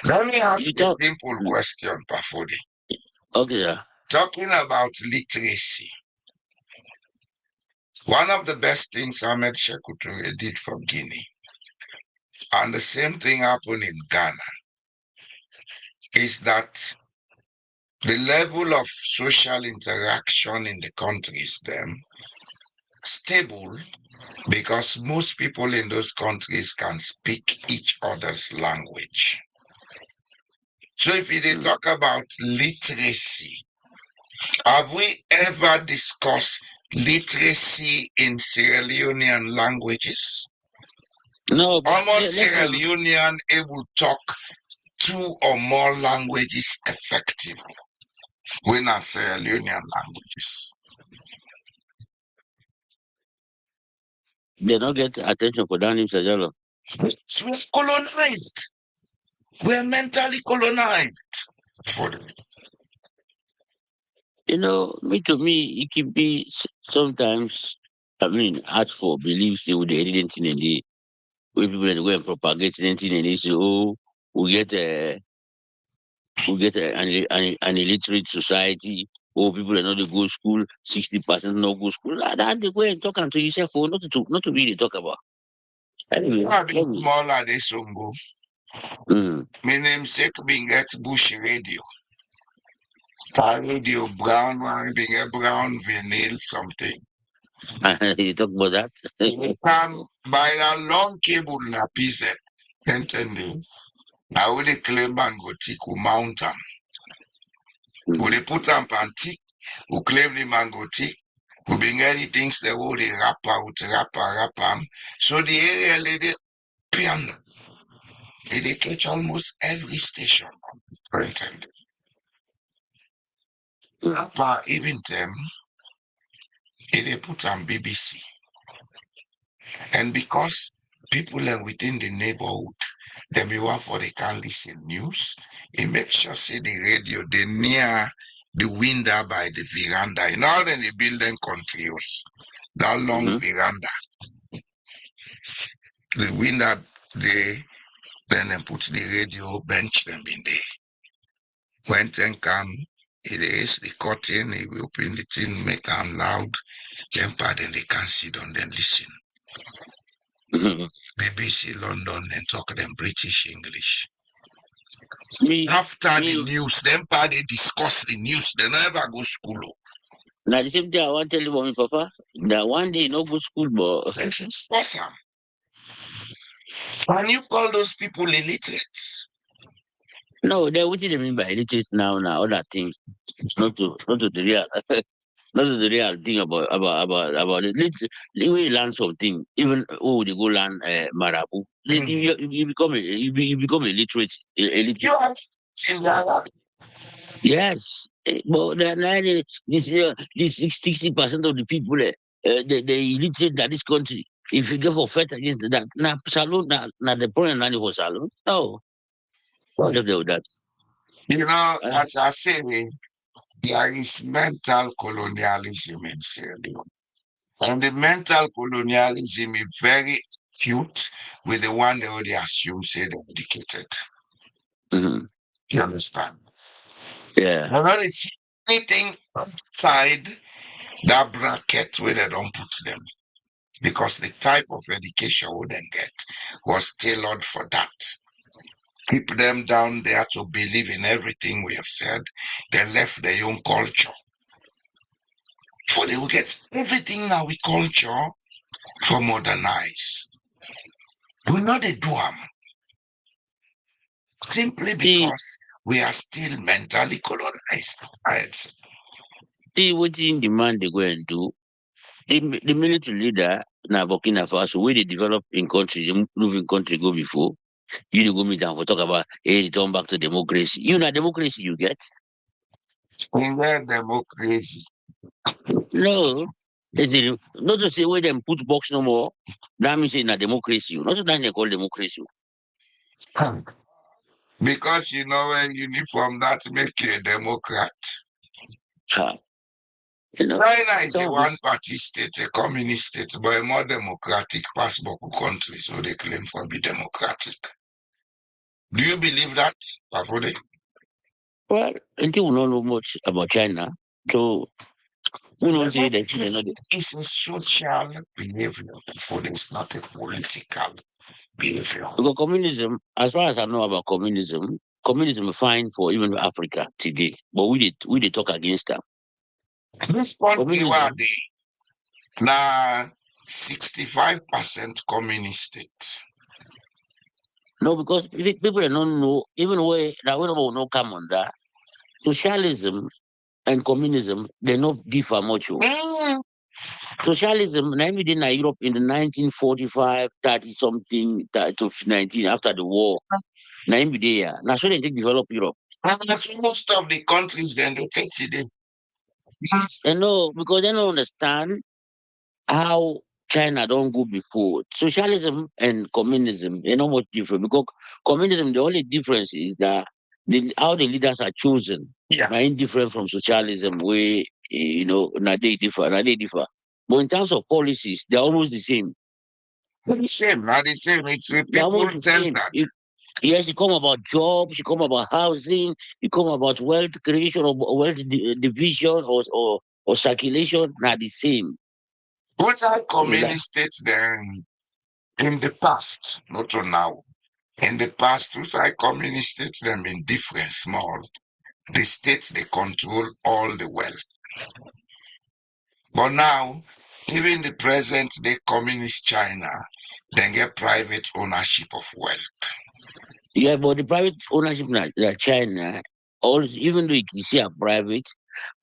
Let me ask you a talk. simple question, Pafodi. Okay, sir. Talking about literacy, one of the best things Ahmed Shekuture did for Guinea, and the same thing happened in Ghana, is that the level of social interaction in the country is stable because most people in those countries can speak each other's language. So if they talk about literacy, have we ever discussed literacy in Sierra Leonean languages? No, but Almost Sierra Leonean able to talk 2 or more languages effectively. We're not Sierra Leonean languages. they don't get attention for that news, Ajalo. So we're colonized. We're mentally colonized. For them. Me to me, it can be sometimes. I mean, hard for beliefs with the anything in the way people that go and propagate anything and they say, oh, we get an illiterate society. Oh, people that not go school, 60% not go school. That they go and talk to yourself for not to really talk about. Anyway, Smaller they songo. My namesake being at Bush Radio. Radio Brown one being a brown vinyl something. You talk about that? Come by a long cable na piece. Entendeu? I would claim mango tiku mountain. Would they put on panty? Who claim the mango tick? Who bring any things they would wrap out. So the area lady piano. They catch almost every station. Entendeu? Rapper even them. They put on BBC. And because people are within the neighborhood, then we want for they can listen news. It makes sure say the radio, they near the window by the veranda. You know, then they build them continuous. That long veranda. The window, then they put the radio bench them in there. When then come, it is the curtain, it will open the thing, make them loud. Then pardon, they can sit down, then listen. BBC London and talk them British English. After the news, them part they discuss the news, they never go school. Now the same thing I want to tell you about my papa. That one day no go school, but it's awesome. Can you call those people illiterate? No, they're what do they mean by illiterate now other things. Not to the real not to the real thing about it. We learn something. Even they go learn Marabu. You become illiterate. Yes, but this 60% of the people they illiterate in this country. If you go for fight against that, now salon, now the point now for salon. No, what if they do that? As I say, there is mental colonialism in Sierra Leone. And the mental colonialism is very cute with the one they already assume say they're educated. You understand? Yeah. I don't see anything outside that bracket where they don't put them. Because the type of education we then get was tailored for that. Keep them down there to believe in everything we have said. They left their own culture. For they will get everything now we culture for modernize. We know they do them. Simply because we are still mentally colonized. Right? See what in demand they go and do. The military leader now Burkina Faso, where they develop in country, they move in country go before. You go meet them for talk about return back to democracy. You know democracy you get. Where democracy? No. Not to say where them put box no more. That means in a democracy. Not to that they call democracy. Because you know when uniform that make you a Democrat. China is a one-party state, a communist state, but a more democratic passport country, so they claim for be democratic. Do you believe that, Pafode? Well, until we don't know much about China, so we don't say that it's a social behavior, Pafode. It's not a political behavior. Because communism, as far as I know about communism, communism fine for even Africa today, but we did talk against them. This country Communism. now 65% communist state. No, because people don't know, even where that we don't know come on that. Socialism and communism, they not differ much. Socialism, na we did in Europe in the 1945, 30 something to 19 after the war. Na we there. Now so they take develop Europe. And that's most of the countries then they take today. And no, because they don't understand how China don't go before. Socialism and communism, they're not much different because communism, the only difference is that how the leaders are chosen. Yeah. Are different from socialism, where now they differ, But in terms of policies, they're almost the same. The same, not the same. It's the They're people almost the same. centered. Yes, it come about jobs, it come about housing, it come about wealth creation or wealth division or circulation, not the same. What are Like, communist states then in the past, not to now? In the past, what are communist states them in different small? The states they control all the wealth. But now, even the present day communist China, they get private ownership of wealth. yeah, but the private ownership in China, also, even though you see a private,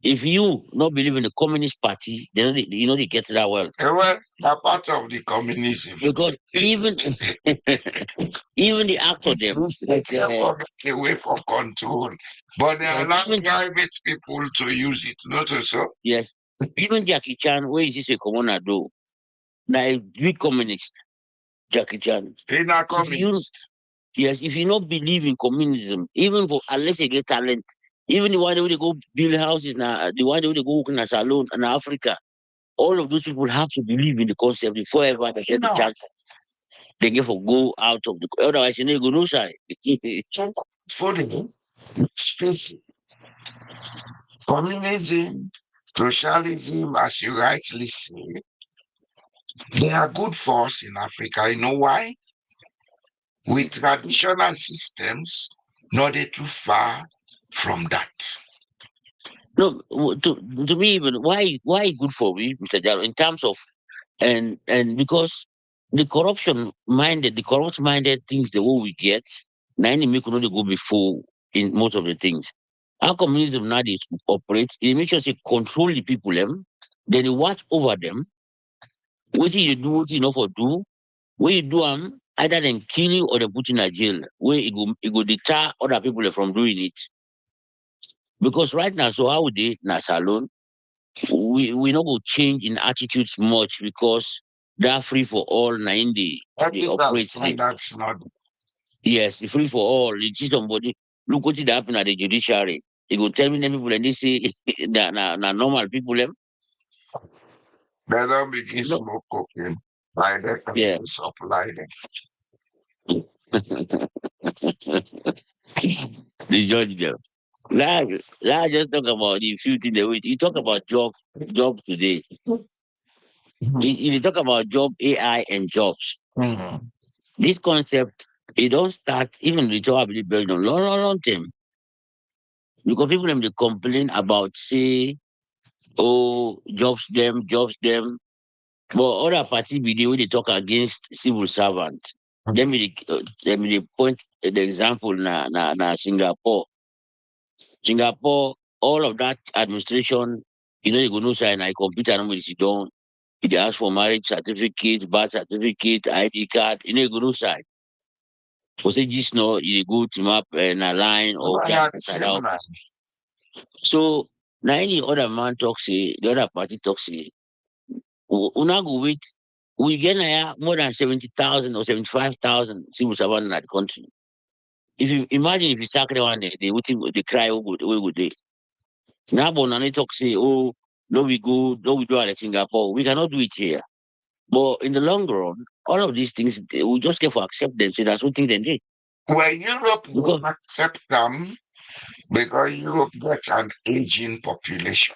if you not believe in the Communist Party, then they get that wealth. Well, a part of the communism. Because even even the actor them, It's away from control. But they allow private people to use it, not so. Yes, even Jackie Chan, where is this a commoner do? Now a big communist, Jackie Chan. They're not communist. Yes, if you not believe in communism, even for unless you get talent, even the one that they go build houses now, the one that they go work in a salon in Africa, all of those people have to believe in the concept before ever they get the chance. They get for go out of the otherwise you need to go no side. Funny, communism, socialism, as you rightly say, they are good for us in Africa. You know why? With traditional systems, not too far from that. No, to me even why good for me, Mr. Jaro, in terms of and because the corrupt minded things the way we get, now enemy could only go before in most of the things. How communism now is operates, it makes sure say control the people them, then you watch over them, what you do, what you know for do, where you do either then kill you or they put you in a jail, where it go deter other people from doing it. Because right now, so how would they na salon? We not go change in attitudes much because that free for all na in the operate there. That's not. Yes, the free for all. You see somebody look what it happen at the judiciary. They go tell me them people and they say that na normal people them. They don't begin smoke cocaine. Like that can Yeah. supply them. The judge them. Let's just talk about the few things that you talk about job today. If you talk about job, AI and jobs, this concept it don't start even the job really build on long term. Because people them they complain about say, oh, jobs them. But other party be the way they talk against civil servant. Let me point the example na Singapore. Singapore, all of that administration, you go no sign I computer number sit down. They ask for marriage certificate, birth certificate, ID card, you go no sign. For say this no, you go to map and a line or just out. So now any other man talk say, the other party talk say, una go wait. We get more than 70,000 or 75,000 civil servants in that country. If you imagine if you sack the one day, they cry, we go there. Now, but they talk say, oh, no, we do it at Singapore. We cannot do it here. But in the long run, all of these things, we just get for accept them. So that's what thing they did. Well, Europe will accept them because Europe gets an aging population.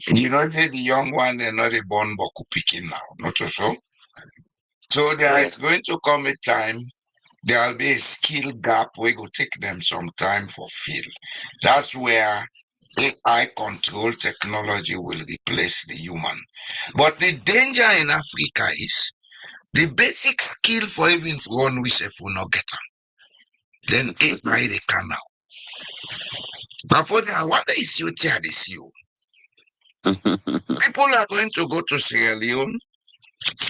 You know, the young one, they're not a born boku picking now, not so. So there is going to come a time there will be a skill gap where it will take them some time for fill. That's where AI control technology will replace the human. But the danger in Africa is the basic skill for even run with if we not get them. Then AI they can now. But for that, what is you tell this you? People are going to go to Sierra Leone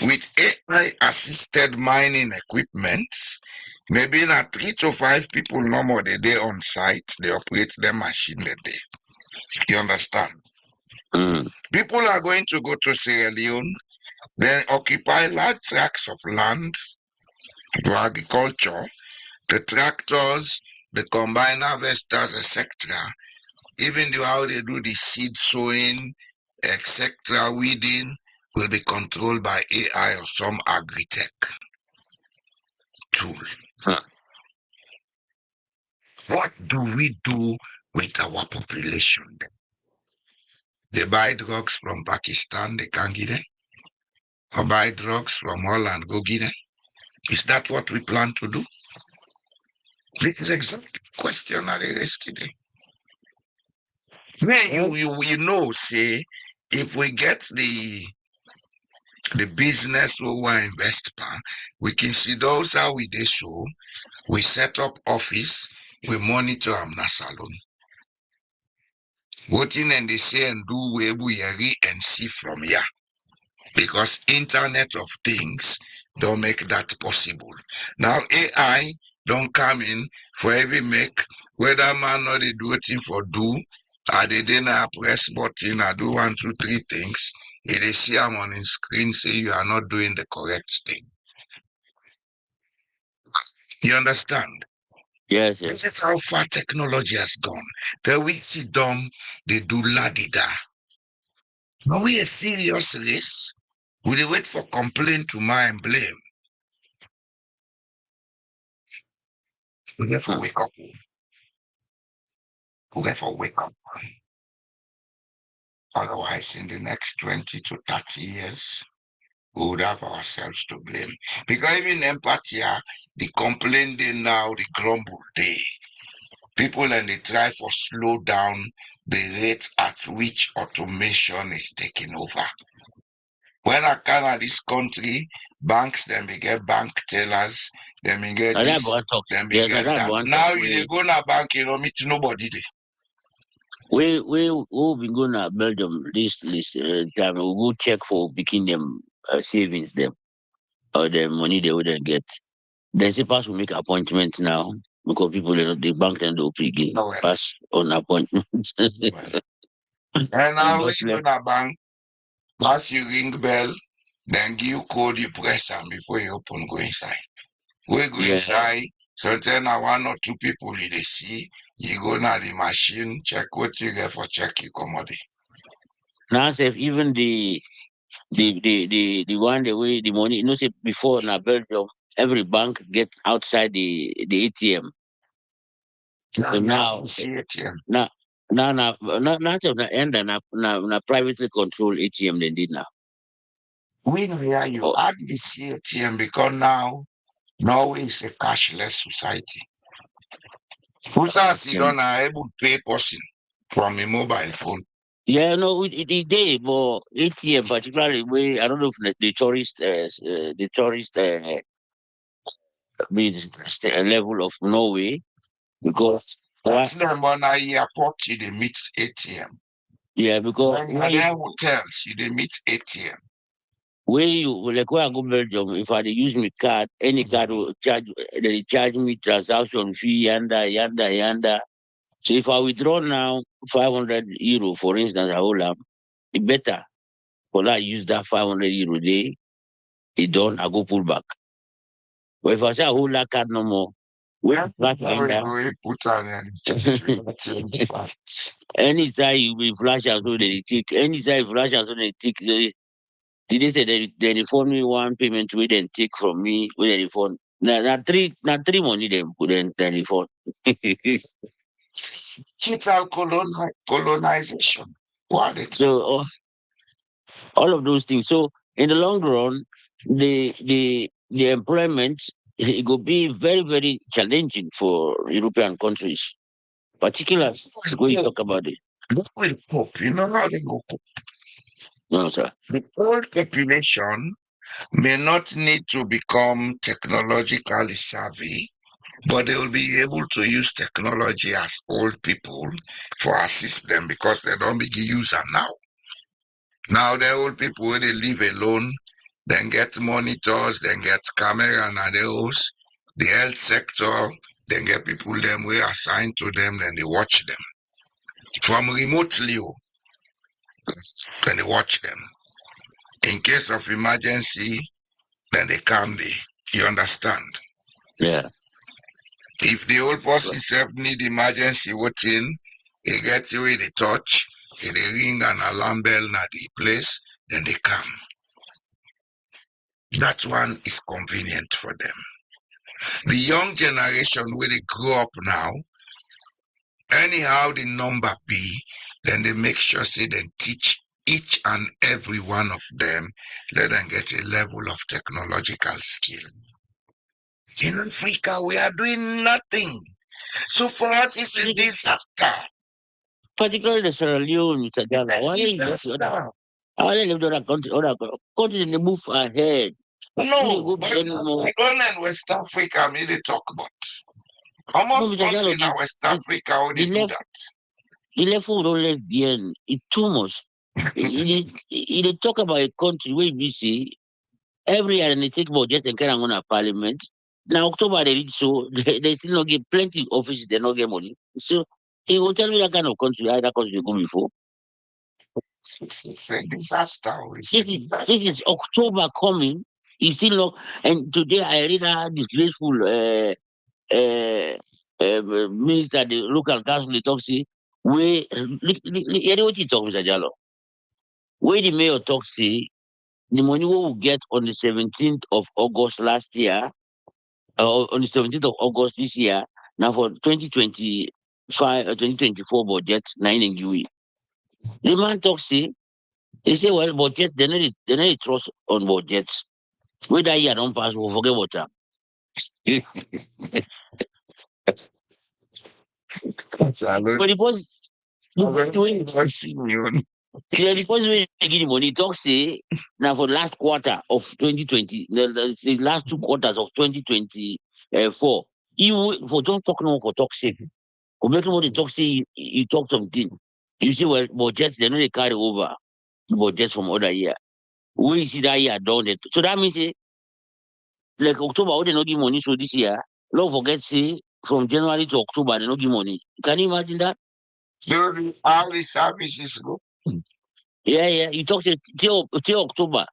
with AI assisted mining equipment. Maybe not 3 to 5 people no more they day on site, they operate the machine a day. You understand? People are going to go to Sierra Leone, then occupy large tracts of land for agriculture, the tractors, the combine harvesters, etc. Even how they do the seed sowing, etc., weeding, will be controlled by AI or some agri-tech tool. What do we do with our population then? They buy drugs from Pakistan, they can't get them. Or buy drugs from Holland, go get them. Is that what we plan to do? This is exactly the question I raised today. You know, say, if we get the business we want to invest in, we can see those how we do so. We set up office, we monitor am na salon. What in and they say and do we read and see from here. Because Internet of Things don't make that possible. Now AI don't come in for every make, whether man or they do it for do, or they then press button, I do 1, 2, 3 things. If they see I'm on the screen, say you are not doing the correct thing. You understand? Yes, This yes. is how far technology has gone. The we sit down, they do la-di-da. Now we a serious race. We dey wait for complaint to mind blame. We get for wake up. We get for wake up. Otherwise, in the next 20 to 30 years, we would have ourselves to blame. Because even empathy, the complaint they now, the grumble they. People and they try for slow down the rate at which automation is taking over. When I come at this country, banks, then we get bank tellers, then we get this, then we get that. Now you go to bank, you don't meet nobody there. We been going to Belgium this time. We go check for picking them savings them or the money they wouldn't get. Then say pass will make appointments now because people the bank and do again. Pass on appointment. And now when you go to bank, pass you ring bell, then give you code, you press them before you open go inside. We go inside, so then 1 or 2 people you they see, you go now the machine, check what you get for check you commodity. Now say even the one the way the money, you know, say before in Belgium, every bank get outside the ATM. So now ATM. now end na privately controlled ATM they did now. We know here you add this ATM because now Norway is a cashless society. Who's you don't able to pay person from a mobile phone. Yeah, no, it did, but ATM particularly way I don't know if the tourist means level of Norway because that's them on a airport you they meet ATM. Yeah, because when you hotels you they meet ATM. Where you like where I go Belgium, if I dey use my card, any card will they charge me transaction fee yanda. So if I withdraw now €500, for instance, I hold up, it better for that use that €500 day, it done, I go pull back. But if I say I hold that card no more, where flash anytime you be flash out so they take, anytime you flash out so they take they say they refund me one payment we then take from me with the refund. Now three money them put in the refund. Digital colonization. What it So all of those things. So in the long run, the employment it will be very, very challenging for European countries, particularly when you talk about it. They will cope. You know how they go cope. No, sir. The old population may not need to become technologically savvy, but they will be able to use technology as old people for assist them because they don't be use them now. Now the old people when they live alone, then get monitors, then get camera and those, the health sector, then get people them we assigned to them, then they watch them. From remotely, then they watch them. In case of emergency, then they come there. You understand? Yeah. If the old person self need emergency waiting, he gets away the touch, they ring an alarm bell at the place, then they come. That one is convenient for them. The young generation where they grow up now, anyhow the number be, then they make sure say they teach each and every one of them, let them get a level of technological skill. In Africa, we are doing nothing. So for us, it's a disaster. Particularly the Sierra Leone, Mr. Jala. Why they left other countries, they move ahead. No, but Lebanon and West Africa, may they talk about. Almost No, Mr. country Jalo, in West Africa, how they do that. the level don't left behind. It's too much. They talk about a country where we see every year and they take budget and carry on a parliament. Now October they reach so they still not get plenty of offices, they not get money. So he will tell me that kind of country, that country you go before. It's a disaster. This is October coming. He's still not. And today I read a disgraceful minister, the local council, the talk see, where, hear what he talk, Mr. Jallo. Where the mayor talk see, the money we will get on the 17th of August last year, on the 17th of August this year, now for 2025, 2024 budget, 9 and UE. The man talk see, he say, well, budget, they need trust on budget. Whether you don't pass, we'll forget what time. But it was the person wey dey give the money talk say now for last quarter of 2020, the last 2 quarters of 2024, you for don't talk no for talk sake. For make nobody talk say you talk something. You see, well, budget they know they carry over budget from other year. We see that year done it. So that means like October, they not give money. So this year, don't forget say from January to October they not give money. Can you imagine that? So all the services go. Yeah. You talk till October.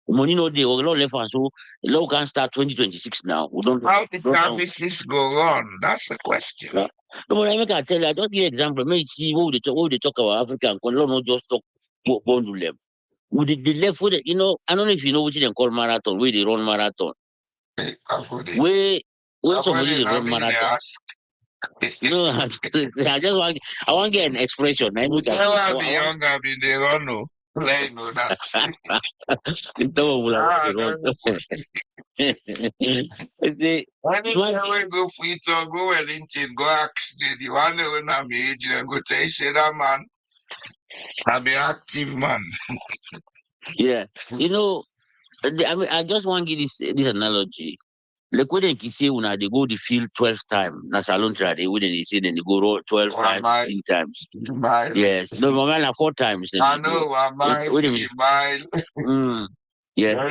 Money no day, or left and so law can start 2026 now. We don't How the services go on? That's the question. No, but I make I tell you, I just give example. May see what they talk about African, not just talk bond them. With the left with I don't know if you know what they call marathon, where they run marathon. Where somebody they run marathon. No, I want to get an expression. I know that. Be young, I be the run. No, I know that. When you go for it or go Wellington, go ask the one who na me age and go tell you say that man, I be active man. Yeah, I just want to give this analogy. Like when they say when they go the field 12 times, na salon try they wouldn't they say then they go roll 12 times, 15 times. Yes, no, my man 4 times. I know, mile. Yeah.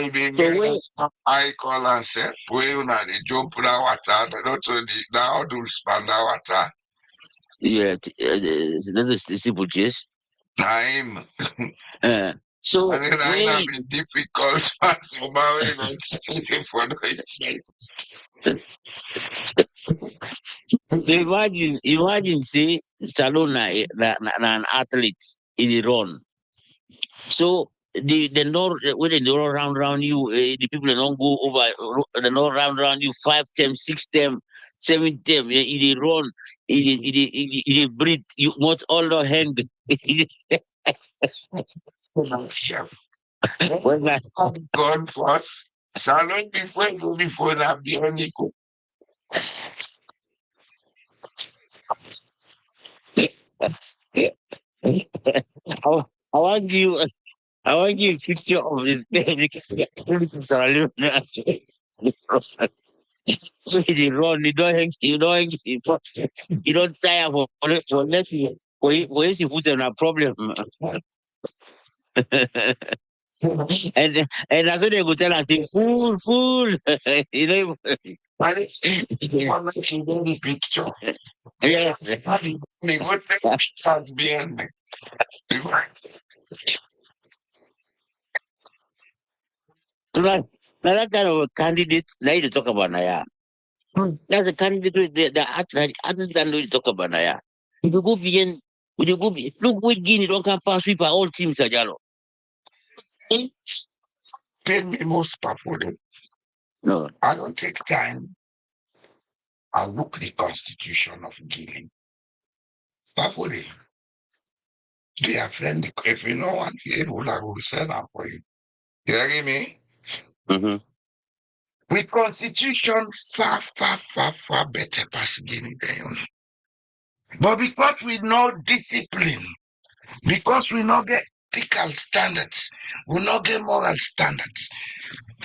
So I call and say, where you they jump that water, they don't the how do span that water. Yeah, that's the simple gist. Time. So and then I have been difficult so my way for the imagine say Salon an athlete in the run. So the north when they run round you, the people don't go over the north round you 5 times, 6 times, 7 times. They run, they breathe. You want all the hand. Chef. When I gone first, Salon before that Bionico. I want you. I want you a picture of this baby. Sierra Leone. So he run, you don't tire for less for you put in a problem. And that's what they go tell us, fool. You know, The picture. yes. Me what the has been. Now, that kind of a candidate, now you talk about Naya. That's a candidate, the than we talk about Naya. If you go begin, would you go look with Guinea, don't come pass with all teams, Ajalo. Pay me most powerful. No. I don't take time. I look the constitution of Guinea. Powerful. They are friendly. If you know one, I will sell them for you. You hear me? Mm-hmm. With constitution far better pass Guinea than you. But because we know discipline, because we not get ethical standards, we not get moral standards,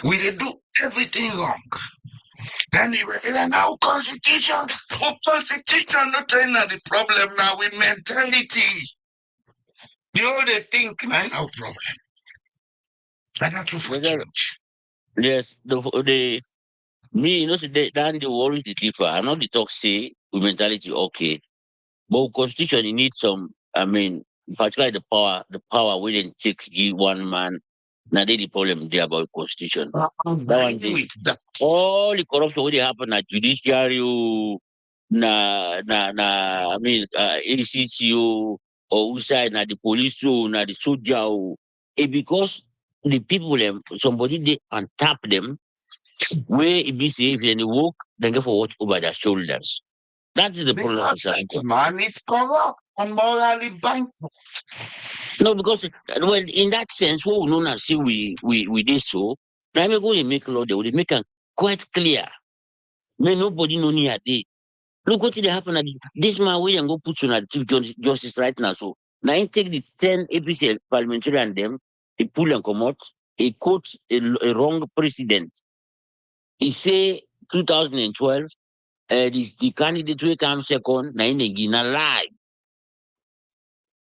we dey do everything wrong. Anyway, now constitution not trying the problem now with mentality. The whole they think now no problem. And not to for change. Yes, me, you know, so then the worry the differ. I know the talk say with mentality, okay. But with constitution, you need some, I mean, particularly the power we didn't take give one man. Now they the problem there about constitution. That one thing. With that. All the corruption when they happen at judiciary, oh, I mean, ACCO or outside, na the police, oh, na the soldier, oh. Because the people, somebody they untap them, where it be say if they work, then go for what over their shoulders. That is the problem. Man is corrupt and morally bankrupt. No, because well, in that sense, what we know now, see, we did so. Now, I'm going to make law, they will make it quite clear. May nobody know near day. Look what did happen. This man, we can go put you on the Chief Justice right now. So now, he take the 10 APC parliamentarian them, he pull and come out, he quotes a wrong precedent. He say 2012, the candidate will come second, na in a lie.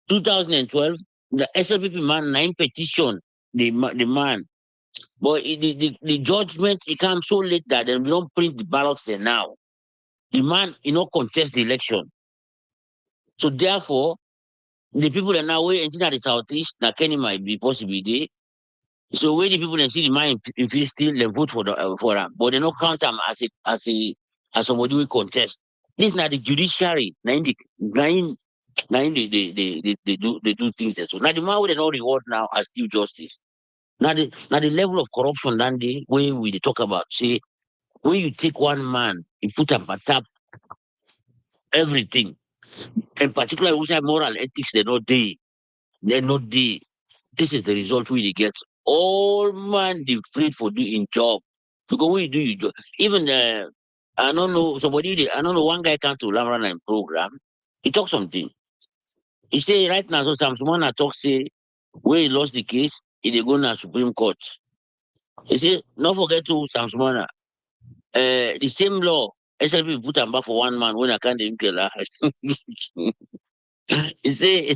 2012, the SLPP man, 9 petition, the man. But the judgment, it comes so late that they don't print the ballots there now. The man, contest the election. So therefore, the people that now way into the southeast, now Kenny might be possibly there. So where the people that see the man if he still they vote for him, but they don't count him as somebody who contest. This is not the judiciary. They do things there. So now the man will not reward now as Chief Justice. Now the level of corruption that day where we talk about, say, when you take one man, you put him on top everything, in particular which have moral ethics, they're not there. They're not there. This is the result we get. All man they free for doing job. Because when you do your job, even I don't know somebody. I don't know one guy come to Lamrana program. He talk something. He say right now, so Samsumana talk say where he lost the case, he go to Supreme Court. He say not forget to Samsumana. The same law. SLP put him back for one man when I can't even kill her. He say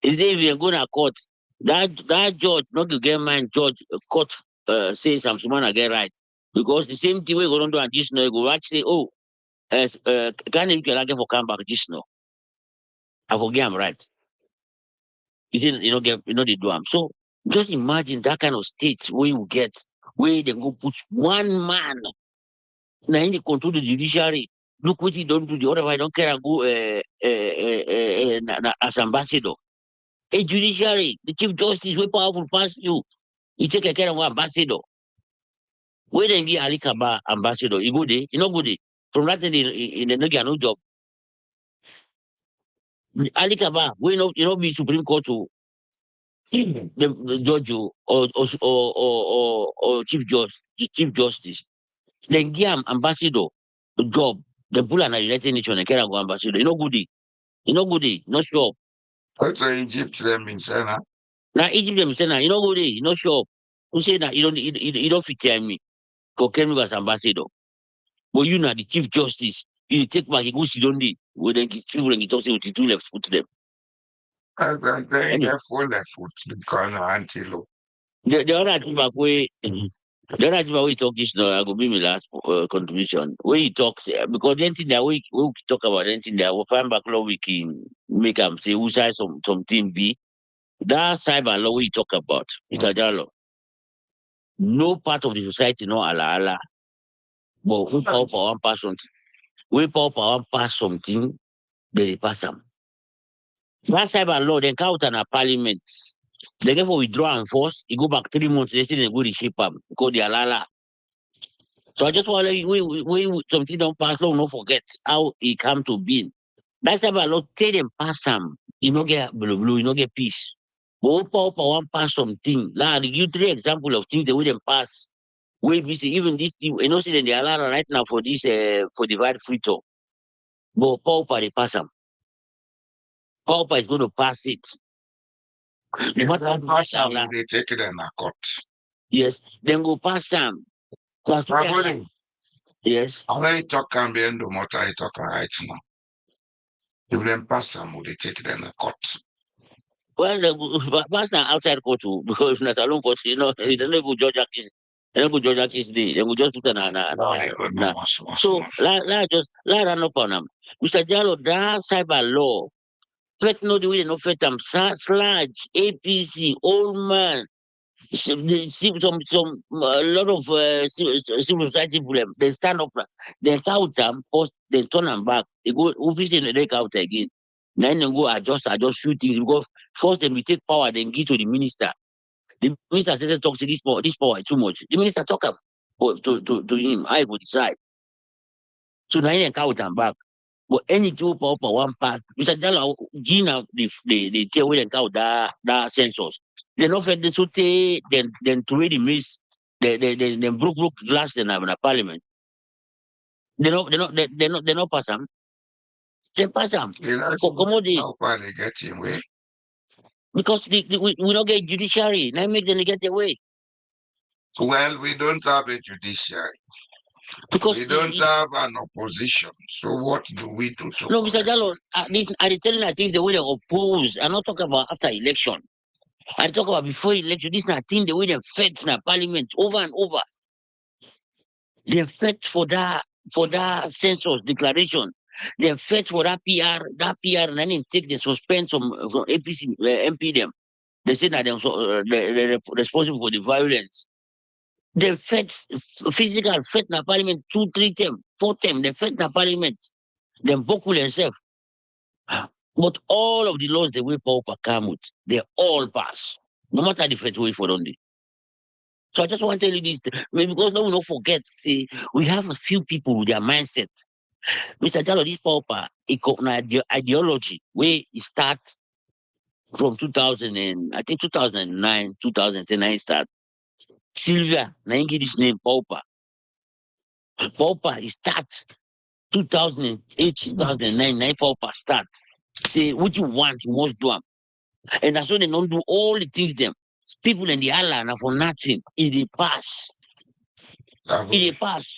if you're going to court, that judge not to get mine judge court say Samsumana get right. Because the same thing we go on do and this no go right say, oh, can't even kill again for come back this no. I forget I'm right. You see, they do them. So just imagine that kind of state where you get where they go put one man now in the control the judiciary. Look what he don't do the other I don't care and go as ambassador. A judiciary, the chief justice way powerful past you. You take a care of one ambassador. Where then get Ali Kaba ambassador, you go there, you know go there. From that day in the no job. Ali Kaba, we be Supreme Court to the judge or chief justice. Then get ambassador. job. The pull an United Nations and carry go ambassador. You know goody. You know goody. Not sure. Also, Egypt, them in Sena. Now Egypt them say now, you know goody. You not sure. Who say that you don't fit tell me for Kemi as ambassador. But you know the Chief Justice. You take back, you go sit on the where then people and talk say with the two left foot to them. I think they Anyway. have full left foot because of antelope. The other thing back way the other thing about we talk this now, I go be my last contribution. Where you talk because anything that we talk about anything that we find back law we can make them say who side something be that cyber law we talk about, it's a law. No part of the society no ala, but we power for one person. We power for one pass something, they pass them. That cyber law, then count on a parliament. They get for withdraw and force, you go back 3 months, they still go reshape them because they alala. So I just want to we something don't pass law, don't forget how it come to be. That's cyber law, tell them pass them. You don't get blue, you don't get peace. But we power for one pass something. Like I give you 3 examples of things they wouldn't pass. We see even this thing, you know, see they allow right now for this for divide free talk. But Pauper they pass them. Pauper is going to pass it. No matter how pass Some them, they take it in a court. yes, then go pass them. Yes. How many talk can be in the motor I talk right now? If them pass some, they take it in a court. Well, pass them outside court too, because not alone court, you know, they don't go Georgia case. They don't go Georgia case day. They go just put an So let run up on them. Mr. Jallo, that cyber law. Fet no the way no fet am sludge, APC, old man. Some a lot of civil society problem. They stand up, they count them, post, they turn them back. They go office and they count again. Then they go adjust few things because first then we take power, then give to the minister. The minister said talk to this power is too much. The minister talk up to him. I would decide. So now they count them back. But any two power for one pass, Mr. Jalo, Gina, the tell we count that census. They not fed the sote, then to really miss the broke glass then have in a parliament. They not pass them. They pass them. Come on, How far they get him way? because we don't get judiciary. Now make them get away. Well, we don't have a judiciary. Because We don't have an opposition. So what do we do to no, Mr. correct Jallo, it? I telling I think the way they oppose. I'm not talking about after election. I talk about before election. This is not thing the way they fed in parliament over and over. They fought for that census declaration. They fought for that PR, and then they take the suspend some APC MP them. They say that they're responsible for the violence. They fought physical, fought in parliament 2, 3 term, 4 term. They fought in parliament. Then Bokul themselves. But all of the laws they will pop a Kamut, they all pass. No matter the fate way for only. So I just want to tell you this, because no one don't forget, see, we have a few people with their mindset. Mr. Jallo, this pauper, ideology, where it start from 2000 and, I think 2009, 2010, start. Sylvia, now give this name pauper. Pauper, it start 2008, 2009, pauper start. Say, what you want, you must do them. And that's why they don't do all the things them. People in the island are for nothing. It pass. It pass.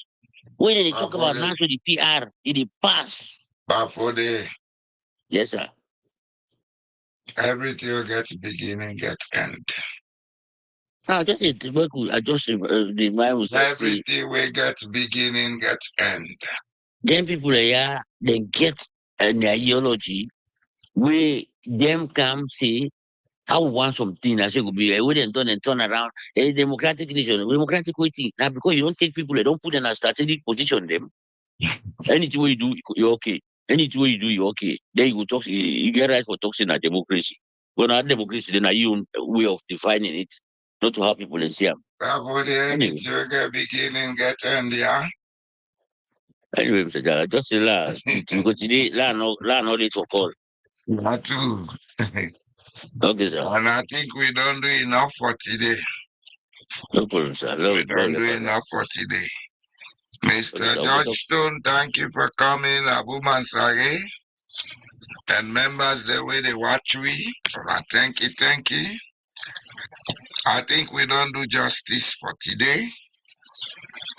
When they talk about now to the PR, it pass. But for the Yes, sir. everything gets beginning, gets end. Now, just I just the Bible says, Everything we get beginning, gets end. then people are here, they get an ideology where them come say, I want something I say could be a wouldn't turn and turn around. A democratic nation, democratic waiting. Now, because you don't take people, they don't put in a strategic position them. Anything you do, you're okay. Anything you do, you're okay. Then you go talk, you get right for talking about democracy. When not democracy, then are you way of defining it, not to have people and see them. But for the Anyway. anything get beginning, get end, yeah. Anyway, Mr. Jala, just relax. Because today, learn all this for call. Not too. Okay, sir. And I think we don't do enough for today. No problem, sir. We don't do enough for today. Mr. Georgestone, thank you for coming. Abu Mansari and members, the way they watch we. Thank you, thank you. I think we don't do justice for today.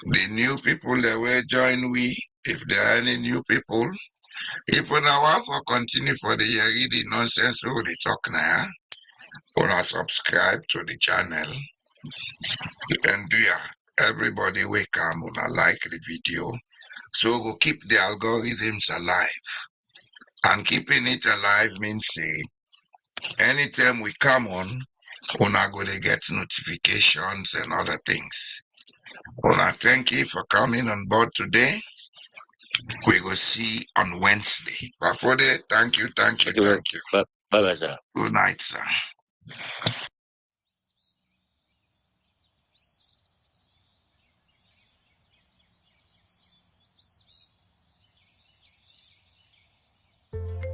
The new people that will join we, if there are any new people, if we now for continue for the year, the nonsense we will talk now, or subscribe to the channel. And everybody will come and like the video. So we'll keep the algorithms alive. And keeping it alive means anytime we come on, we're going to get notifications and other things. Well, thank you for coming on board today. We will see on Wednesday. But for that, thank you. Bye-bye, sir. Good night, sir.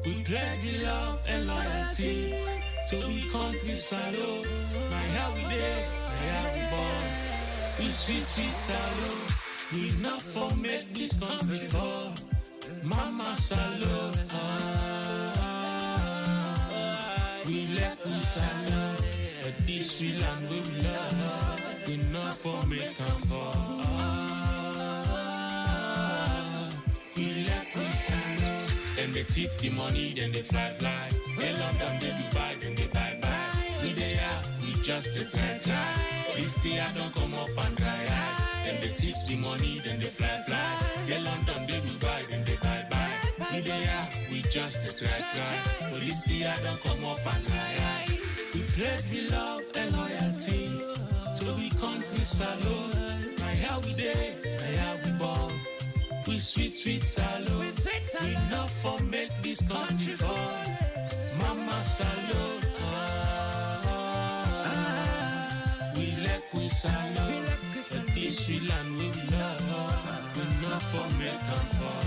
We pledge love and loyalty to we country salute. Now here we there, here we born. We sweet salute. We not for make this country fall. Mama salute. We let we salute. But this we land we love. We not for make them fall. We let we salute. Then they thief the money, then they fly. They London, they Dubai, then they bye. We they are, we just a try. This year don't come up and dry eye. Then they thief the money, then they fly. They London, they Dubai, then they bye. We they are, we just a try. But this year don't come up and dry eye. We pledge we love and loyalty to we country salute. Now here we there, now here we born. We sweet salute. We not for make this country fall. Mama salute. We let we salute. But this we land we love. We not for make them fall.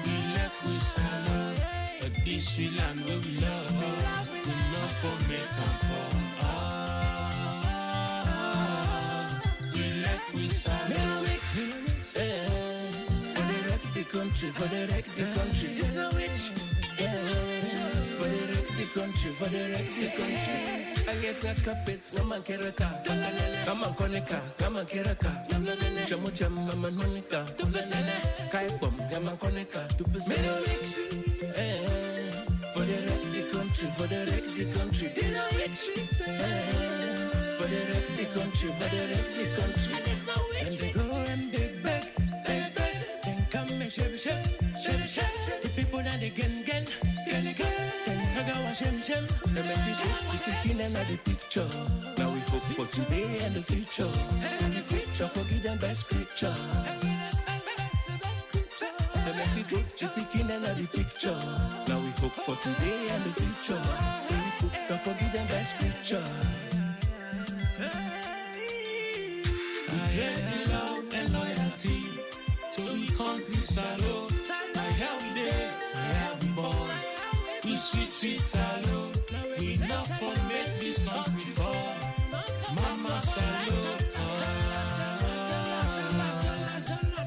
We let we salute. But this we land we love. We not for make them fall. We salute. For the wreck the country. It's a witch. For the wreck the country. For the wreck the country. I guess a carpets. Come on, Keraka. Come on, Konika. Come on, Keraka. Chamucham, Mama Monica. Kai Pom, Yama Konika. For the wreck the country. For the wreck the country. It's a witch. For the wreck the country. For the wreck the country. And they go and dig back. Shep. The people that they gen. Then I go shem. They make me put the chicken in the picture. Now we hope for today and the future. And the future forgive them best scripture. They make me put the chicken in the picture. Now we hope for today and the future. Don't forgive them best scripture. I heard love and loyalty. To we country salute. Now here we there, here we born. We sweet salute. We not for make this country fall. Mama salute.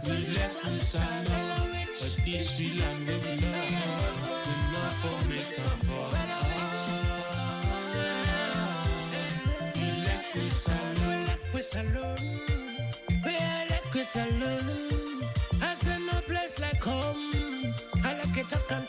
We let we salute. But this we land we love. We not for make them fall. We let we salute. We let we salute. As in no place like home, I like it to come